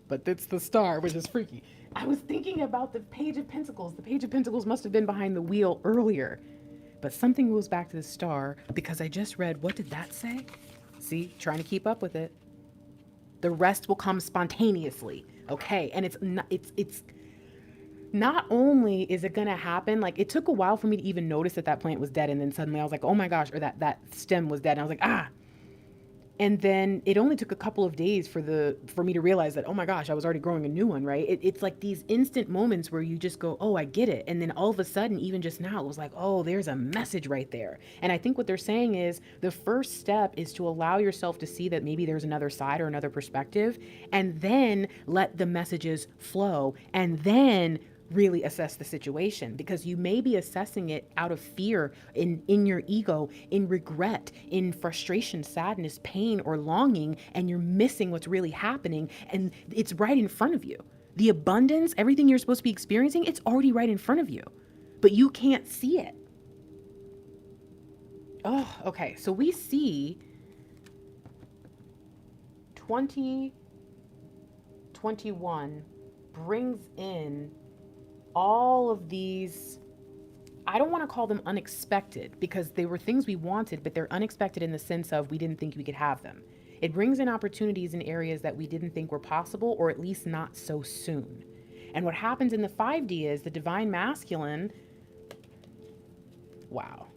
but it's the star, which is freaky. I was thinking about the Page of Pentacles. The Page of Pentacles must have been behind the wheel earlier. But something moves back to the star because I just read, what did that say? See, trying to keep up with it. The rest will come spontaneously. Okay. And it's not only is it going to happen, like it took a while for me to even notice that plant was dead. And then suddenly I was like, oh my gosh, or that stem was dead. And I was like, ah. And then it only took a couple of days for me to realize that, oh my gosh, I was already growing a new one, right? It's like these instant moments where you just go, oh, I get it. And then all of a sudden, even just now, it was like, oh, there's a message right there. And I think what they're saying is the first step is to allow yourself to see that maybe there's another side or another perspective, and then let the messages flow, and then really assess the situation, because you may be assessing it out of fear, in your ego, in regret, in frustration, sadness, pain, or longing, and you're missing what's really happening. And it's right in front of you. The abundance, everything you're supposed to be experiencing, it's already right in front of you, but you can't see it. Oh, okay. So we see 2021 brings in all of these, I don't want to call them unexpected because they were things we wanted, but they're unexpected in the sense of we didn't think we could have them. It brings in opportunities in areas that we didn't think were possible, or at least not so soon. And what happens in the 5D is the divine masculine, wow.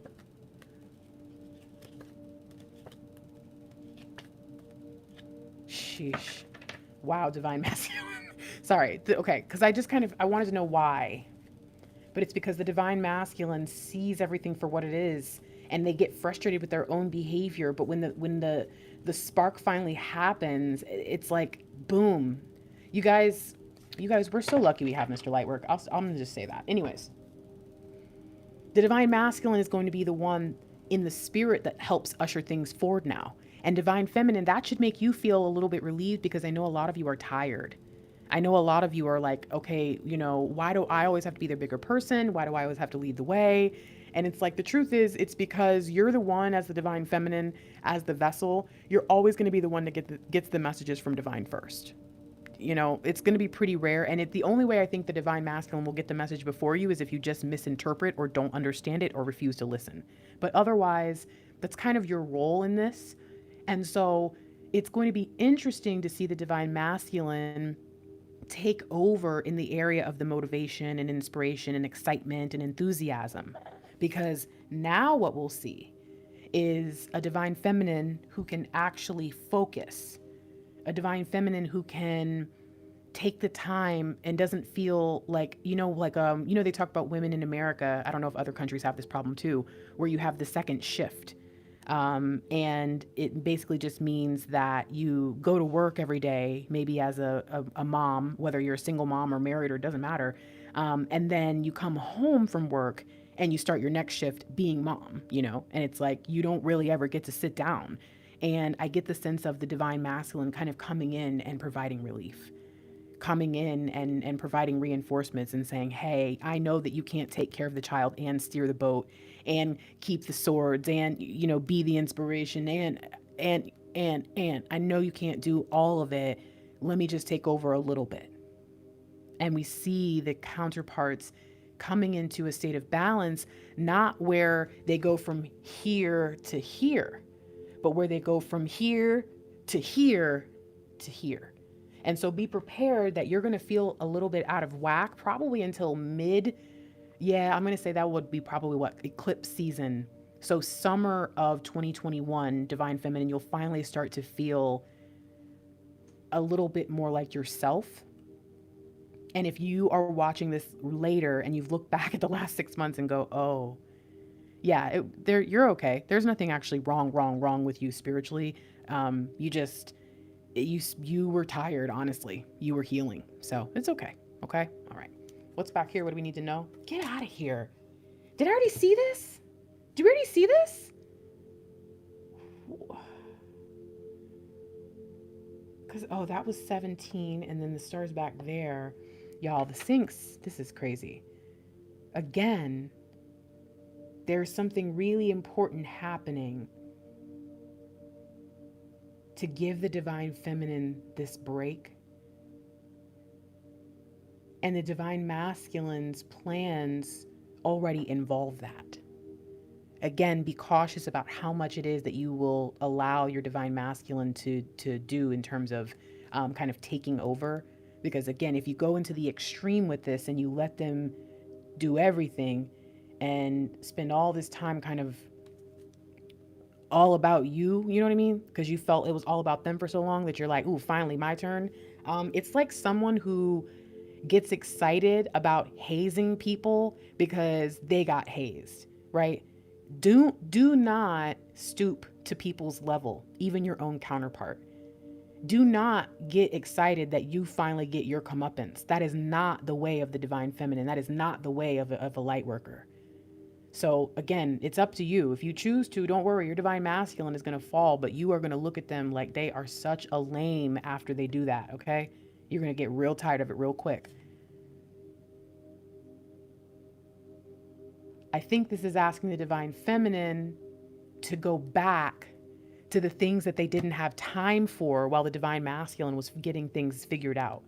Sheesh. Wow, divine masculine. Sorry. Okay. Because I wanted to know why. But it's because the divine masculine sees everything for what it is, and they get frustrated with their own behavior. But when the spark finally happens, it's like, boom. You guys, we're so lucky we have Mr. Lightwork. I'm gonna just say that. Anyways, the divine masculine is going to be the one in the spirit that helps usher things forward now. And divine feminine, that should make you feel a little bit relieved, because I know a lot of you are tired. I know a lot of you are like, okay, why do I always have to be the bigger person? Why do I always have to lead the way? And it's like, the truth is, it's because you're the one, as the divine feminine, as the vessel, you're always going to be the one that gets the messages from divine first. It's going to be pretty rare. And the only way I think the divine masculine will get the message before you is if you just misinterpret or don't understand it or refuse to listen. But otherwise, that's kind of your role in this. And so it's going to be interesting to see the divine masculine take over in the area of the motivation and inspiration and excitement and enthusiasm. Because now what we'll see is a divine feminine who can actually focus, a divine feminine who can take the time and doesn't feel like, they talk about women in America. I don't know if other countries have this problem too, where you have the second shift. And it basically just means that you go to work every day, maybe as a mom, whether you're a single mom or married, or it doesn't matter. And then you come home from work and you start your next shift being mom, and it's like, you don't really ever get to sit down. And I get the sense of the divine masculine kind of coming in and providing relief, coming in and providing reinforcements and saying, hey, I know that you can't take care of the child and steer the boat and keep the swords and, be the inspiration and I know you can't do all of it. Let me just take over a little bit. And we see the counterparts coming into a state of balance, not where they go from here to here, but where they go from here to here to here. And so be prepared that you're going to feel a little bit out of whack, probably until I'm going to say that would be probably eclipse season. So summer of 2021, divine feminine, you'll finally start to feel a little bit more like yourself. And if you are watching this later and you've looked back at the last 6 months and go, oh, yeah, you're okay. There's nothing actually wrong with you spiritually. You were tired, honestly. You were healing. So it's okay. Okay? All right. What's back here? What do we need to know? Get out of here. Did I already see this? Did we already see this? Because, that was 17. And then the stars back there. Y'all, the syncs, this is crazy. Again, there's something really important happening to give the divine feminine this break. And the divine masculine's plans already involve that. Again, be cautious about how much it is that you will allow your divine masculine to do in terms of kind of taking over. Because again, if you go into the extreme with this and you let them do everything and spend all this time kind of all about you know what I mean? Because you felt it was all about them for so long that you're like, ooh, finally my turn. It's like someone who gets excited about hazing people because they got hazed, right? Do not stoop to people's level, even your own counterpart. Do not get excited that you finally get your comeuppance. That is not the way of the divine feminine. That is not the way of a light worker. So again, it's up to you. If you choose to, don't worry, your divine masculine is going to fall, but you are going to look at them like they are such a lame after they do that, okay? You're going to get real tired of it real quick. I think this is asking the divine feminine to go back to the things that they didn't have time for while the divine masculine was getting things figured out.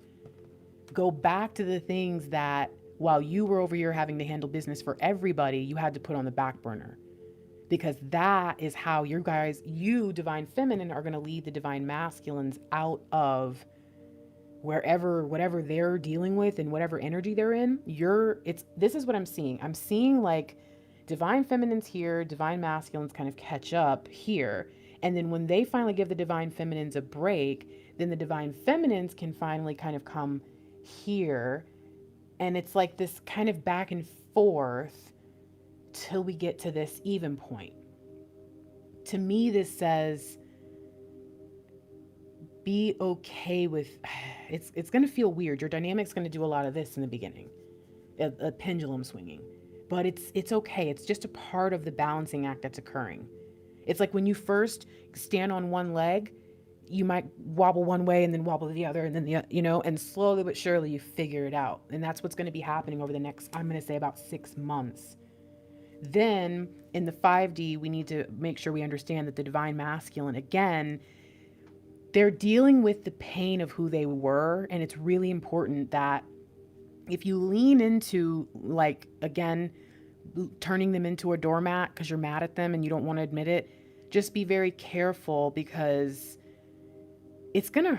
Go back to the things that while you were over here having to handle business for everybody, you had to put on the back burner. Because that is how you divine feminine, are going to lead the divine masculines out of whatever they're dealing with and whatever energy they're in. This is what I'm seeing. I'm seeing like divine feminines here, divine masculines kind of catch up here. And then when they finally give the divine feminines a break, then the divine feminines can finally kind of come here. And it's like this kind of back and forth till we get to this even point. To me, this says, be okay with, it's going to feel weird. Your dynamic's going to do a lot of this in the beginning, a pendulum swinging. But it's okay. It's just a part of the balancing act that's occurring. It's like when you first stand on one leg, you might wobble one way and then wobble the other and then and slowly but surely you figure it out. And that's what's going to be happening over the next, I'm going to say, about 6 months. Then in the 5D, we need to make sure we understand that the divine masculine, again, they're dealing with the pain of who they were. And it's really important that if you lean into, like, again, turning them into a doormat because you're mad at them and you don't want to admit it, just be very careful, because it's gonna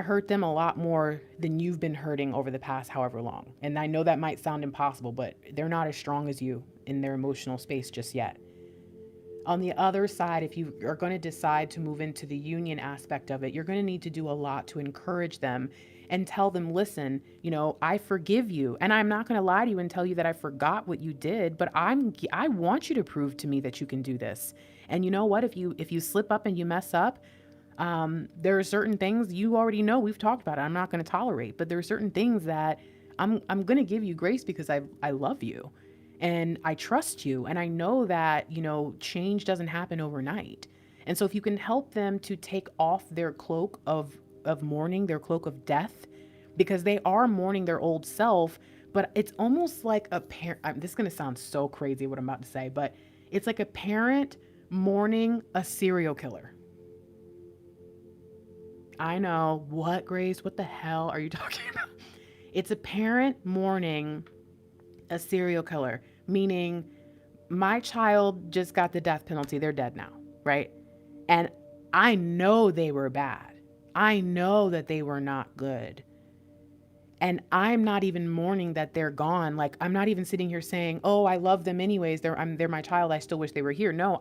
hurt them a lot more than you've been hurting over the past however long. And I know that might sound impossible, but they're not as strong as you in their emotional space just yet. On the other side, if you are going to decide to move into the union aspect of it, you're going to need to do a lot to encourage them and tell them, listen, I forgive you. And I'm not going to lie to you and tell you that I forgot what you did, but I want you to prove to me that you can do this. And you know what? If you slip up and you mess up, there are certain things you already know, we've talked about it, I'm not going to tolerate, but there are certain things that I'm going to give you grace because I love you. And I trust you. And I know that, change doesn't happen overnight. And so if you can help them to take off their cloak of mourning, their cloak of death, because they are mourning their old self, but it's almost like a parent. This is going to sound so crazy what I'm about to say, but it's like a parent mourning a serial killer. I know. What, Grace? What the hell are you talking about? It's a parent mourning a serial killer, meaning my child just got the death penalty. They're dead now, right? And I know they were bad. I know that they were not good. And I'm not even mourning that they're gone. Like, I'm not even sitting here saying, oh, I love them anyways. They're my child. I still wish they were here. No,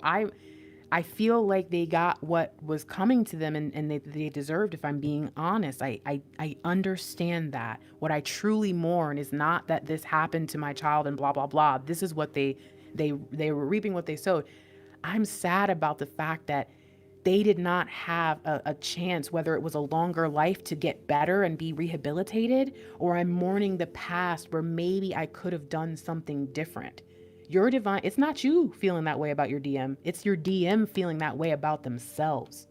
I feel like they got what was coming to them and they deserved, if I'm being honest. I understand that. What I truly mourn is not that this happened to my child and blah, blah, blah. This is what they were reaping what they sowed. I'm sad about the fact that they did not have a chance, whether it was a longer life to get better and be rehabilitated, or I'm mourning the past where maybe I could have done something different. Your divine, it's not you feeling that way about your DM. It's your DM feeling that way about themselves.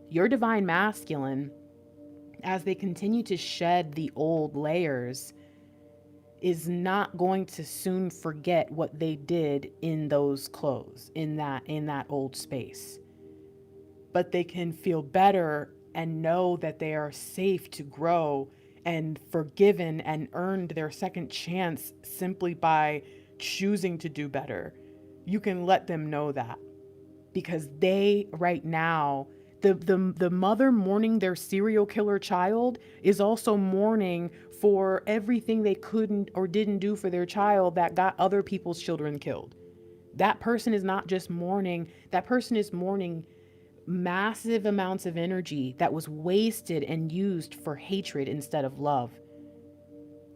Your divine masculine, as they continue to shed the old layers, is not going to soon forget what they did in those clothes, in that old space. But they can feel better and know that they are safe to grow and forgiven and earned their second chance simply by choosing to do better. You can let them know that, because they right now, the mother mourning their serial killer child is also mourning for everything they couldn't or didn't do for their child that got other people's children killed. That person is not just mourning, that person is mourning massive amounts of energy that was wasted and used for hatred instead of love.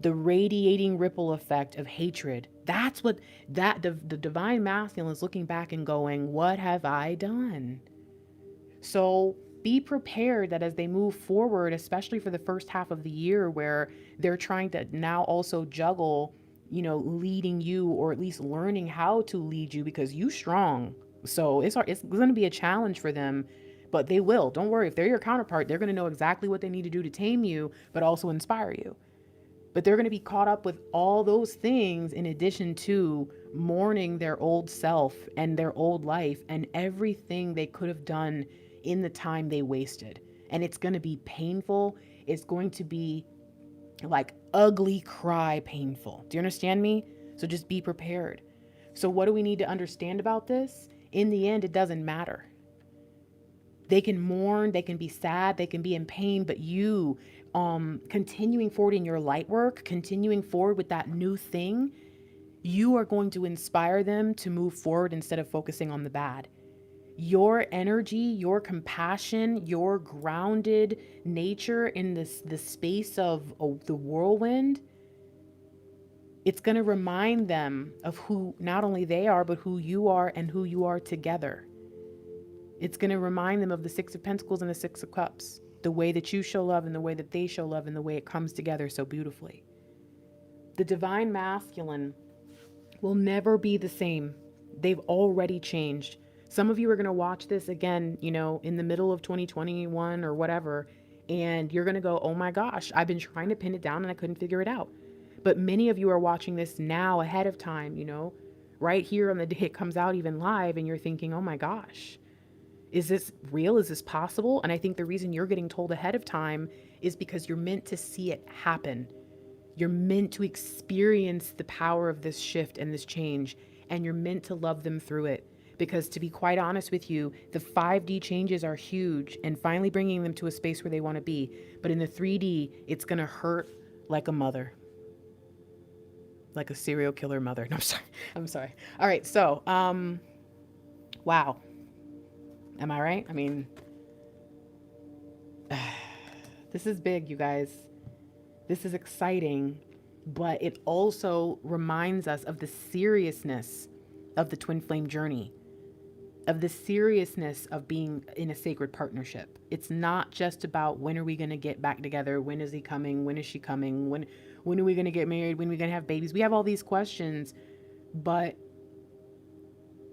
The radiating ripple effect of hatred. That's what the divine masculine is looking back and going, what have I done? So be prepared that as they move forward, especially for the first half of the year, where they're trying to now also juggle, leading you, or at least learning how to lead you, because you strong. So it's going to be a challenge for them, but they will. Don't worry. If they're your counterpart, they're going to know exactly what they need to do to tame you, but also inspire you. But they're going to be caught up with all those things in addition to mourning their old self and their old life and everything they could have done in the time they wasted. And it's going to be painful. It's going to be like ugly cry painful. Do you understand me? So just be prepared. So what do we need to understand about this? In the end, it doesn't matter. They can mourn, they can be sad, they can be in pain, but you continuing forward in your light work, continuing forward with that new thing, you are going to inspire them to move forward instead of focusing on the bad. Your energy, your compassion, your grounded nature in the space of the whirlwind, it's going to remind them of who not only they are, but who you are and who you are together. It's going to remind them of the Six of Pentacles and the Six of Cups. The way that you show love and the way that they show love and the way it comes together so beautifully. The divine masculine will never be the same. They've already changed. Some of you are going to watch this again, in the middle of 2021 or whatever, and you're going to go, oh my gosh, I've been trying to pin it down and I couldn't figure it out. But many of you are watching this now ahead of time, right here on the day it comes out, even live, and you're thinking, oh my gosh, is this real? Is this possible? And I think the reason you're getting told ahead of time is because you're meant to see it happen. You're meant to experience the power of this shift and this change, and you're meant to love them through it. Because to be quite honest with you, the 5D changes are huge and finally bringing them to a space where they want to be. But in the 3D, it's going to hurt like a mother. Like a serial killer mother. No, I'm sorry. All right. So, wow. Am I right? I mean, this is big, you guys. This is exciting, but it also reminds us of the seriousness of the twin flame journey, of the seriousness of being in a sacred partnership. It's not just about when are we going to get back together? When is he coming? When is she coming? When are we going to get married? When are we going to have babies? We have all these questions, but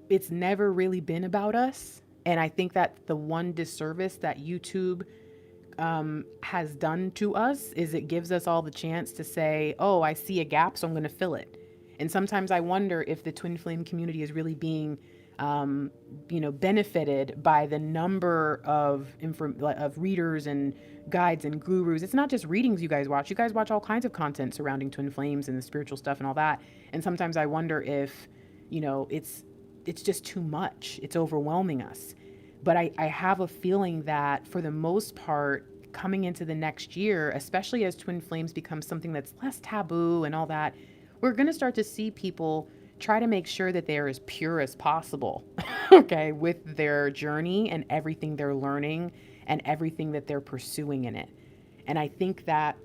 it's never really been about us. And I think that the one disservice that YouTube has done to us is it gives us all the chance to say, oh, I see a gap, so I'm going to fill it. And sometimes I wonder if the twin flame community is really being, benefited by the number of readers and guides and gurus. It's not just readings you guys watch. You guys watch all kinds of content surrounding twin flames and the spiritual stuff and all that. And sometimes I wonder if, it's just too much. It's overwhelming us. But I have a feeling that for the most part, coming into the next year, especially as twin flames become something that's less taboo and all that, we're going to start to see people try to make sure that they're as pure as possible, okay, with their journey and everything they're learning and everything that they're pursuing in it. And I think that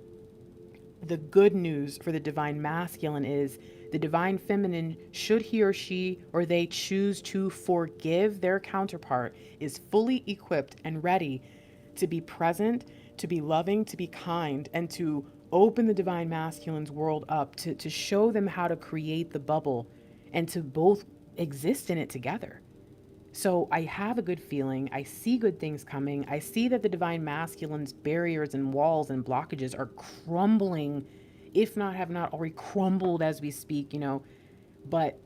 the good news for the divine masculine is the divine feminine, should he or she or they choose to forgive their counterpart, is fully equipped and ready to be present, to be loving, to be kind, and to open the divine masculine's world up, to show them how to create the bubble and to both exist in it together. So I have a good feeling. I see good things coming. I see that the divine masculine's barriers and walls and blockages are crumbling, if not have not already crumbled as we speak, but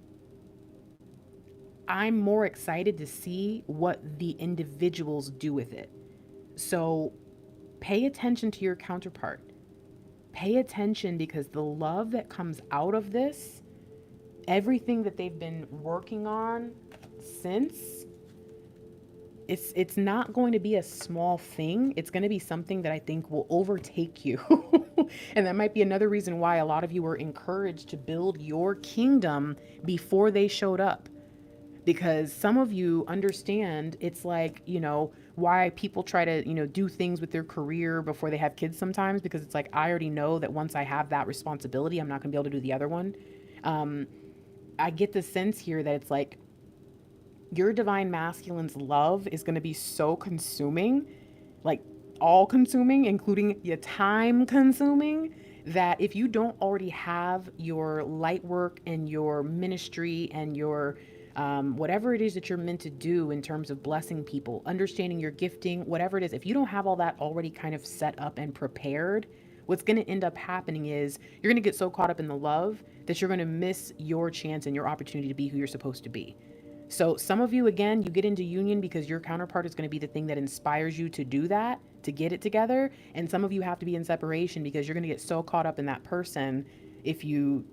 I'm more excited to see what the individuals do with it. So pay attention to your counterpart. Pay attention, because the love that comes out of this, everything that they've been working on since, it's not going to be a small thing. It's going to be something that I think will overtake you. And that might be another reason why a lot of you were encouraged to build your kingdom before they showed up. Because some of you understand it's like, why people try to, do things with their career before they have kids sometimes, because it's like, I already know that once I have that responsibility, I'm not going to be able to do the other one. I get the sense here that it's like your divine masculine's love is going to be so consuming, like all consuming, including your time consuming, that if you don't already have your light work and your ministry and your whatever it is that you're meant to do in terms of blessing people, understanding your gifting, whatever it is, if you don't have all that already kind of set up and prepared, what's going to end up happening is you're going to get so caught up in the love that you're going to miss your chance and your opportunity to be who you're supposed to be. So some of you, again, you get into union because your counterpart is going to be the thing that inspires you to do that, to get it together. And some of you have to be in separation because you're going to get so caught up in that person if you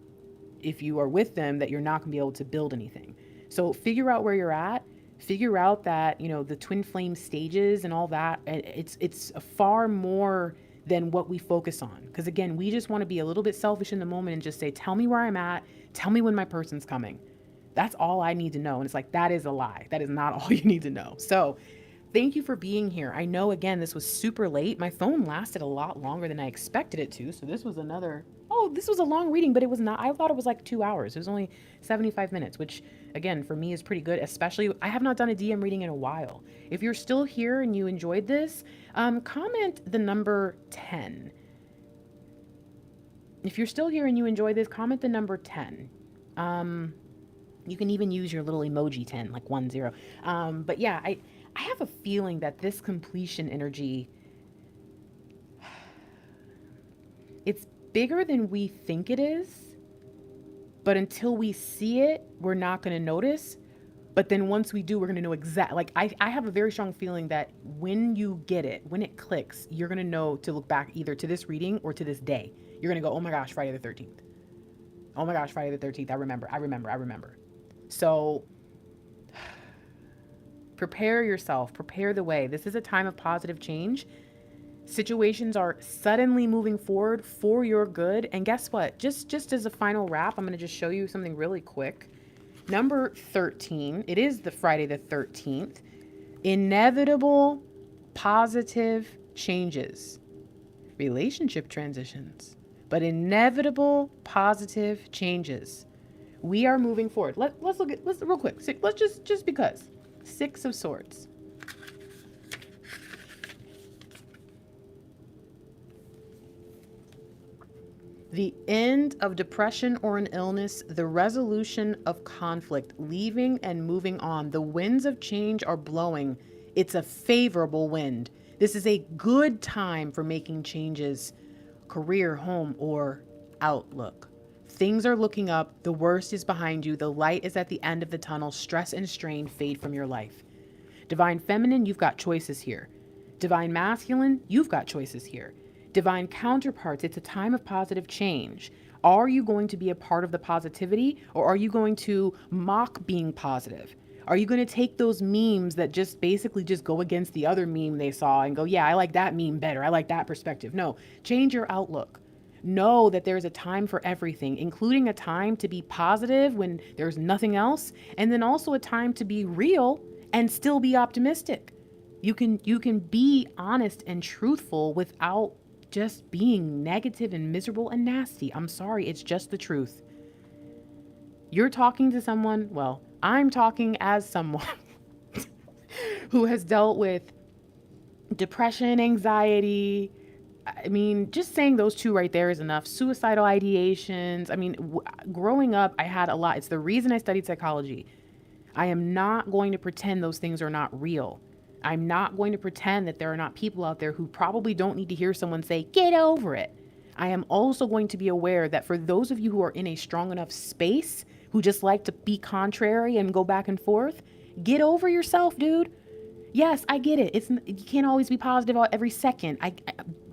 are with them that you're not going to be able to build anything. So figure out where you're at. Figure out that, the twin flame stages and all that, it's far more than what we focus on. Because again, we just want to be a little bit selfish in the moment and just say, tell me where I'm at. Tell me when my person's coming. That's all I need to know. And it's like, that is a lie. That is not all you need to know. So thank you for being here. I know, again, this was super late. My phone lasted a lot longer than I expected it to. So this was another, oh, this was a long reading, but it was not. I thought it was like 2 hours. It was only 75 minutes, which again, for me is pretty good, especially I have not done a DM reading in a while. If you're still here and you enjoyed this, comment the number 10. If you're still here and you enjoy this, comment the number 10. You can even use your little emoji 10, like 10. But yeah, I have a feeling that this completion energy, it's bigger than we think it is, but until we see it, we're not going to notice. But then once we do, we're going to know exactly, like I have a very strong feeling that when you get it, when it clicks, you're going to know to look back either to this reading or to this day. You're going to go, oh my gosh, Friday the 13th. Oh my gosh, Friday the 13th. I remember. So prepare yourself, prepare the way. This is a time of positive change. Situations are suddenly moving forward for your good. And guess what? Just as a final wrap, I'm going to just show you something really quick. Number 13, it is the Friday the 13th. Inevitable positive changes. Relationship transitions, but inevitable positive changes. We are moving forward. Let's real quick. Let's just because. 6 of Swords. The end of depression or an illness, the resolution of conflict, leaving and moving on. The winds of change are blowing. It's a favorable wind. This is a good time for making changes, career, home, or outlook. Things are looking up. The worst is behind you. The light is at the end of the tunnel. Stress and strain fade from your life. Divine Feminine, you've got choices here. Divine Masculine, you've got choices here. Divine Counterparts, it's a time of positive change. Are you going to be a part of the positivity, or are you going to mock being positive? Are you going to take those memes that just basically just go against the other meme they saw and go, yeah, I like that meme better. I like that perspective. No, change your outlook. Know that there's a time for everything, including a time to be positive when there's nothing else, and then also a time to be real and still be optimistic. You can be honest and truthful without just being negative and miserable and nasty. I'm sorry, it's just the truth. You're talking to someone, well, I'm talking as someone who has dealt with depression, anxiety. I mean, just saying those two right there is enough. Suicidal ideations. I mean, growing up, I had a lot. It's the reason I studied psychology. I am not going to pretend those things are not real. I'm not going to pretend that there are not people out there who probably don't need to hear someone say, get over it. I am also going to be aware that for those of you who are in a strong enough space, who just like to be contrary and go back and forth, get over yourself, dude. Yes, I get it. You can't always be positive every second.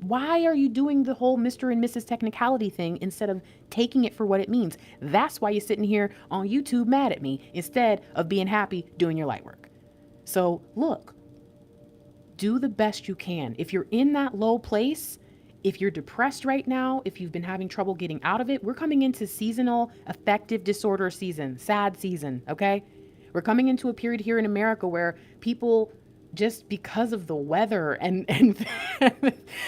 Why are you doing the whole Mr. and Mrs. technicality thing instead of taking it for what it means? That's why you're sitting here on YouTube mad at me instead of being happy doing your light work. So look, do the best you can. If you're in that low place, if you're depressed right now, if you've been having trouble getting out of it, we're coming into seasonal affective disorder season, sad season, okay? We're coming into a period here in America where people, just because of the weather and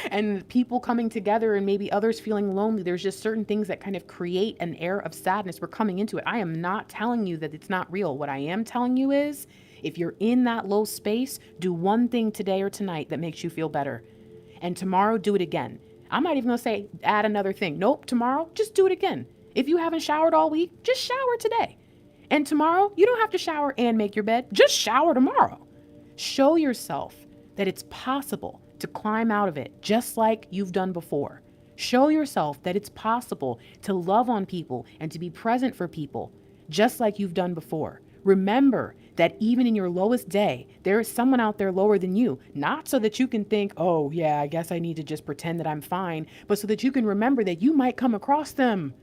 and people coming together and maybe others feeling lonely, there's just certain things that kind of create an air of sadness. We're coming into it. I am not telling you that it's not real. What I am telling you is, if you're in that low space, do one thing today or tonight that makes you feel better. And tomorrow, do it again. I'm not even going to say add another thing. Nope, tomorrow, just do it again. If you haven't showered all week, just shower today. And tomorrow, you don't have to shower and make your bed. Just shower tomorrow. Show yourself that it's possible to climb out of it just like you've done before. Show yourself that it's possible to love on people and to be present for people just like you've done before. Remember that even in your lowest day, there is someone out there lower than you, not so that you can think, oh yeah, I guess I need to just pretend that I'm fine, but so that you can remember that you might come across them.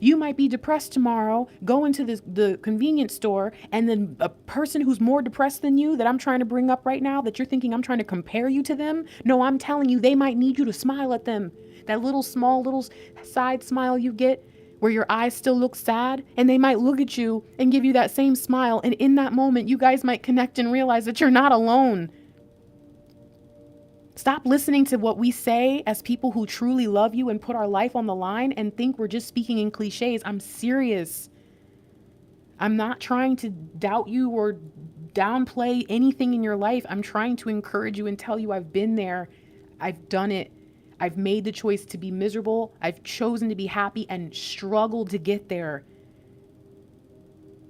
You might be depressed tomorrow, go into the convenience store, and then a person who's more depressed than you that I'm trying to bring up right now, that you're thinking I'm trying to compare you to them. No, I'm telling you, they might need you to smile at them. That little side smile you get where your eyes still look sad, and they might look at you and give you that same smile. And in that moment, you guys might connect and realize that you're not alone. Stop listening to what we say as people who truly love you and put our life on the line and think we're just speaking in cliches. I'm serious. I'm not trying to doubt you or downplay anything in your life. I'm trying to encourage you and tell you I've been there. I've done it. I've made the choice to be miserable. I've chosen to be happy and struggled to get there.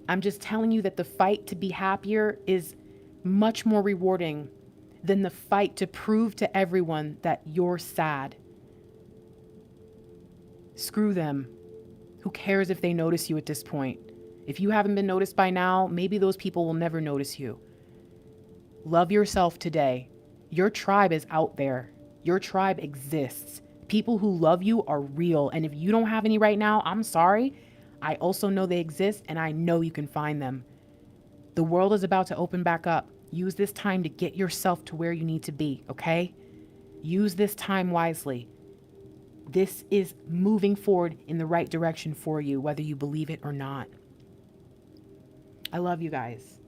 I'm just telling you that the fight to be happier is much more rewarding than the fight to prove to everyone that you're sad. Screw them. Who cares if they notice you at this point? If you haven't been noticed by now, maybe those people will never notice you. Love yourself today. Your tribe is out there. Your tribe exists. People who love you are real. And if you don't have any right now, I'm sorry. I also know they exist and I know you can find them. The world is about to open back up. Use this time to get yourself to where you need to be, okay? Use this time wisely. This is moving forward in the right direction for you, whether you believe it or not. I love you guys.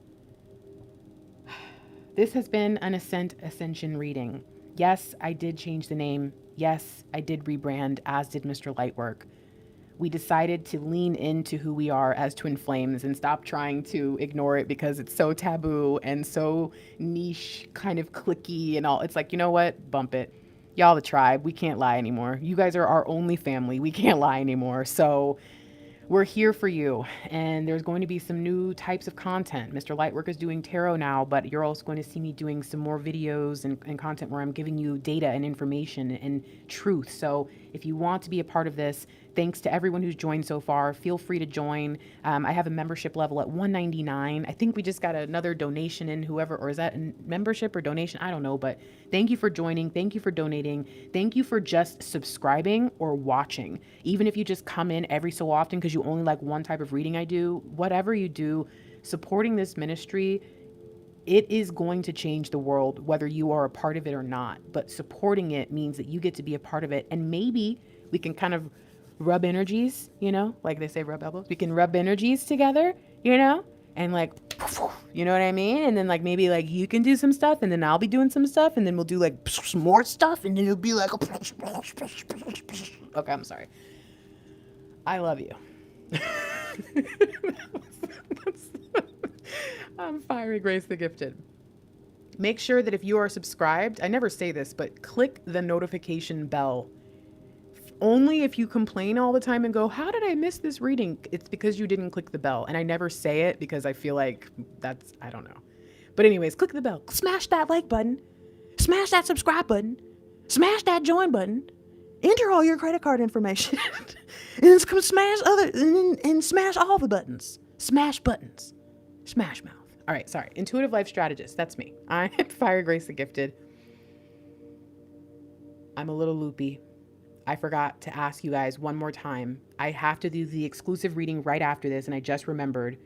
This has been an Ascension reading. Yes, I did change the name. Yes, I did rebrand, as did Mr. Lightwork. We decided to lean into who we are as twin flames and stop trying to ignore it because it's so taboo and so niche, kind of cliquey and all. It's like, you know what? Bump it. Y'all the tribe. We can't lie anymore. You guys are our only family. We can't lie anymore. So we're here for you, and there's going to be some new types of content. Mr. Lightwork is doing tarot now, but you're also going to see me doing some more videos and content where I'm giving you data and information and truth. So if you want to be a part of this, thanks to everyone who's joined so far. Feel free to join. I have a membership level at $199. I think we just got another donation in, whoever, or is that a membership or donation? I don't know, but thank you for joining. Thank you for donating. Thank you for just subscribing or watching. Even if you just come in every so often because you only like one type of reading I do, whatever you do, supporting this ministry, it is going to change the world, whether you are a part of it or not. But supporting it means that you get to be a part of it. And maybe we can kind of rub energies, you know, like they say, rub elbows. We can rub energies together, you know, and like, you know what I mean? And then like, maybe like you can do some stuff and then I'll be doing some stuff and then we'll do like some more stuff and then it'll be like, okay, I'm sorry. I love you. I'm Fiery Grace the Gifted. Make sure that if you are subscribed, I never say this, but click the notification bell. Only if you complain all the time and go, how did I miss this reading? It's because you didn't click the bell. And I never say it because I feel like that's, I don't know. But anyways, click the bell, smash that like button, smash that subscribe button, smash that join button, enter all your credit card information, and smash all the buttons. Smash buttons. Smash mouth. All right, sorry. Intuitive Life Strategist. That's me. I'm Fire Grace the Gifted. I'm a little loopy. I forgot to ask you guys one more time. I have to do the exclusive reading right after this, and I just remembered.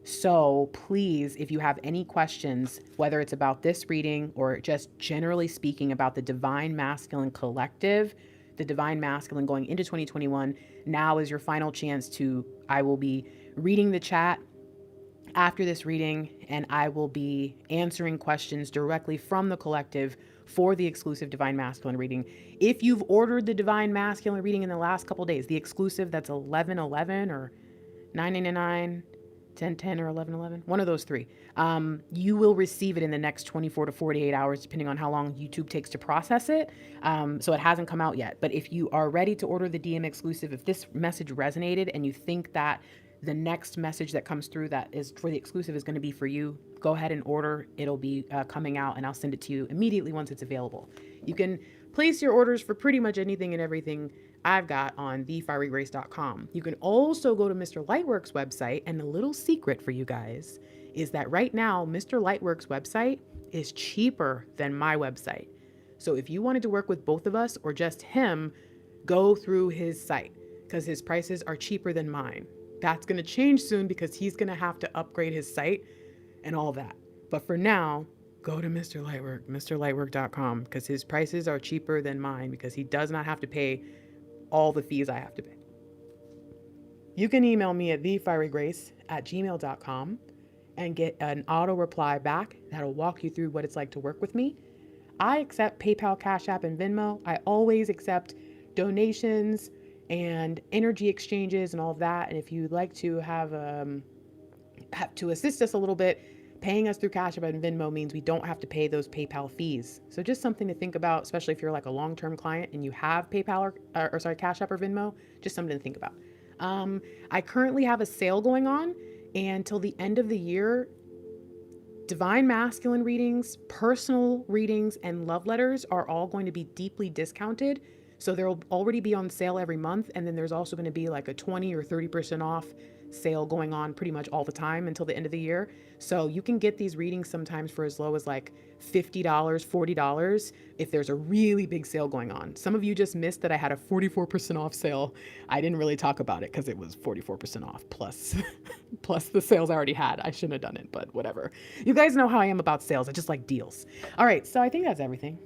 So please, if you have any questions, whether it's about this reading or just generally speaking about the Divine Masculine Collective, the Divine Masculine going into 2021, now is your final chance to, I will be reading the chat after this reading, and I will be answering questions directly from the collective for the exclusive Divine Masculine reading. If you've ordered the Divine Masculine reading in the last couple days, the exclusive that's 1111 or 999, 1010 or 1111, one of those three, you will receive it in the next 24 to 48 hours, depending on how long YouTube takes to process it. So it hasn't come out yet. But if you are ready to order the DM exclusive, if this message resonated and you think that the next message that comes through that is for the exclusive is going to be for you, go ahead and order. It'll be coming out and I'll send it to you immediately once it's available. You can place your orders for pretty much anything and everything I've got on thefierygrace.com. You can also go to Mr. Lightwork's website, and a little secret for you guys is that right now, Mr. Lightwork's website is cheaper than my website. So if you wanted to work with both of us or just him, go through his site because his prices are cheaper than mine. That's going to change soon because he's going to have to upgrade his site and all that. But for now, go to Mr. Lightwork, mrlightwork.com, because his prices are cheaper than mine because he does not have to pay all the fees I have to pay. You can email me at thefierygrace@gmail.com and get an auto reply back that'll walk you through what it's like to work with me. I accept PayPal, Cash App, and Venmo. I always accept donations and energy exchanges and all of that. And if you'd like to have to assist us a little bit, paying us through Cash App and Venmo means we don't have to pay those PayPal fees. So just something to think about, especially if you're like a long-term client and you have PayPal or Cash App or Venmo, just something to think about. I currently have a sale going on, and till the end of the year, divine masculine readings, personal readings, and love letters are all going to be deeply discounted. So they'll already be on sale every month. And then there's also going to be like a 20 or 30% off sale going on pretty much all the time until the end of the year. So you can get these readings sometimes for as low as like $50, $40 if there's a really big sale going on. Some of you just missed that I had a 44% off sale. I didn't really talk about it because it was 44% off plus plus the sales I already had. I shouldn't have done it, but whatever. You guys know how I am about sales. I just like deals. All right, so I think that's everything.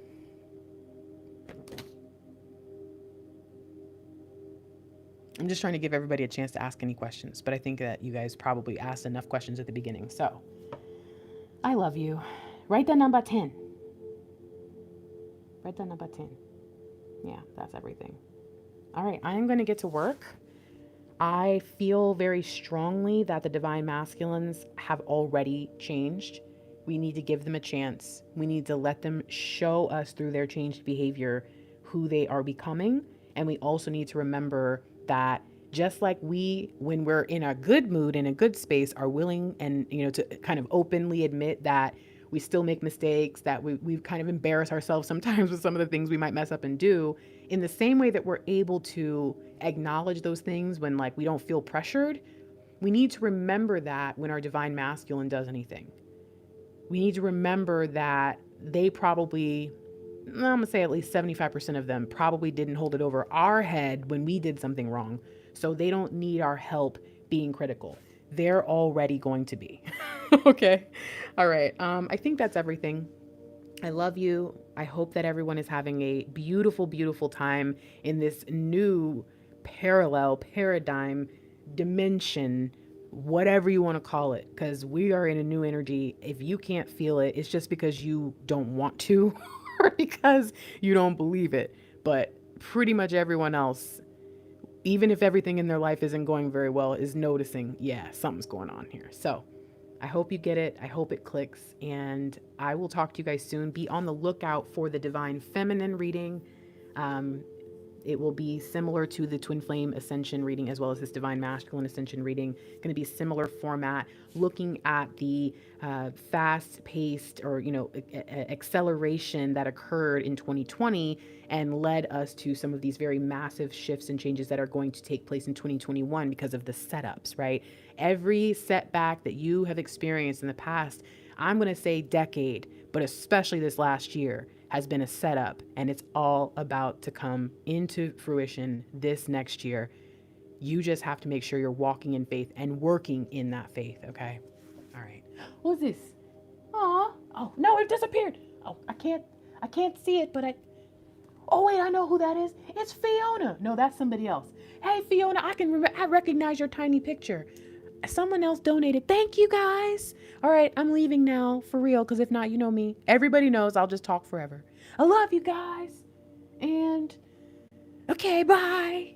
I'm just trying to give everybody a chance to ask any questions, but I think that you guys probably asked enough questions at the beginning. So I love you. Write the number 10. Write the number 10. Yeah, that's everything. All right, I am going to get to work. I feel very strongly that the divine masculines have already changed. We need to give them a chance. We need to let them show us through their changed behavior who they are becoming. And we also need to remember that just like we, when we're in a good mood, in a good space, are willing and, to kind of openly admit that we still make mistakes, that we've kind of embarrassed ourselves sometimes with some of the things we might mess up and do, in the same way that we're able to acknowledge those things when like we don't feel pressured, we need to remember that when our divine masculine does anything. We need to remember that they probably, I'm gonna say at least 75% of them probably didn't hold it over our head when we did something wrong. So they don't need our help being critical. They're already going to be. Okay. All right. I think that's everything. I love you. I hope that everyone is having a beautiful, beautiful time in this new parallel paradigm dimension, whatever you want to call it, because we are in a new energy. If you can't feel it, it's just because you don't want to or because you don't believe it. But pretty much everyone else, even if everything in their life isn't going very well, is noticing, yeah, something's going on here. So I hope you get it. I hope it clicks. And I will talk to you guys soon. Be on the lookout for the Divine Feminine reading. It will be similar to the Twin Flame Ascension reading, as well as this Divine Masculine Ascension reading. Going to be similar format, looking at the fast-paced or acceleration that occurred in 2020 and led us to some of these very massive shifts and changes that are going to take place in 2021 because of the setups, right? Every setback that you have experienced in the past, I'm going to say decade, but especially this last year, has been a setup, and it's all about to come into fruition this next year. You just have to make sure you're walking in faith and working in that faith, okay? All right. What's this? Aw. Oh, no, it disappeared. Oh, I can't see it, but oh, wait, I know who that is. It's Fiona. No, that's somebody else. Hey, Fiona, I recognize your tiny picture. Someone else donated. Thank you, guys. All right, I'm leaving now, for real, because if not, you know me. Everybody knows I'll just talk forever. I love you guys. And, okay, bye.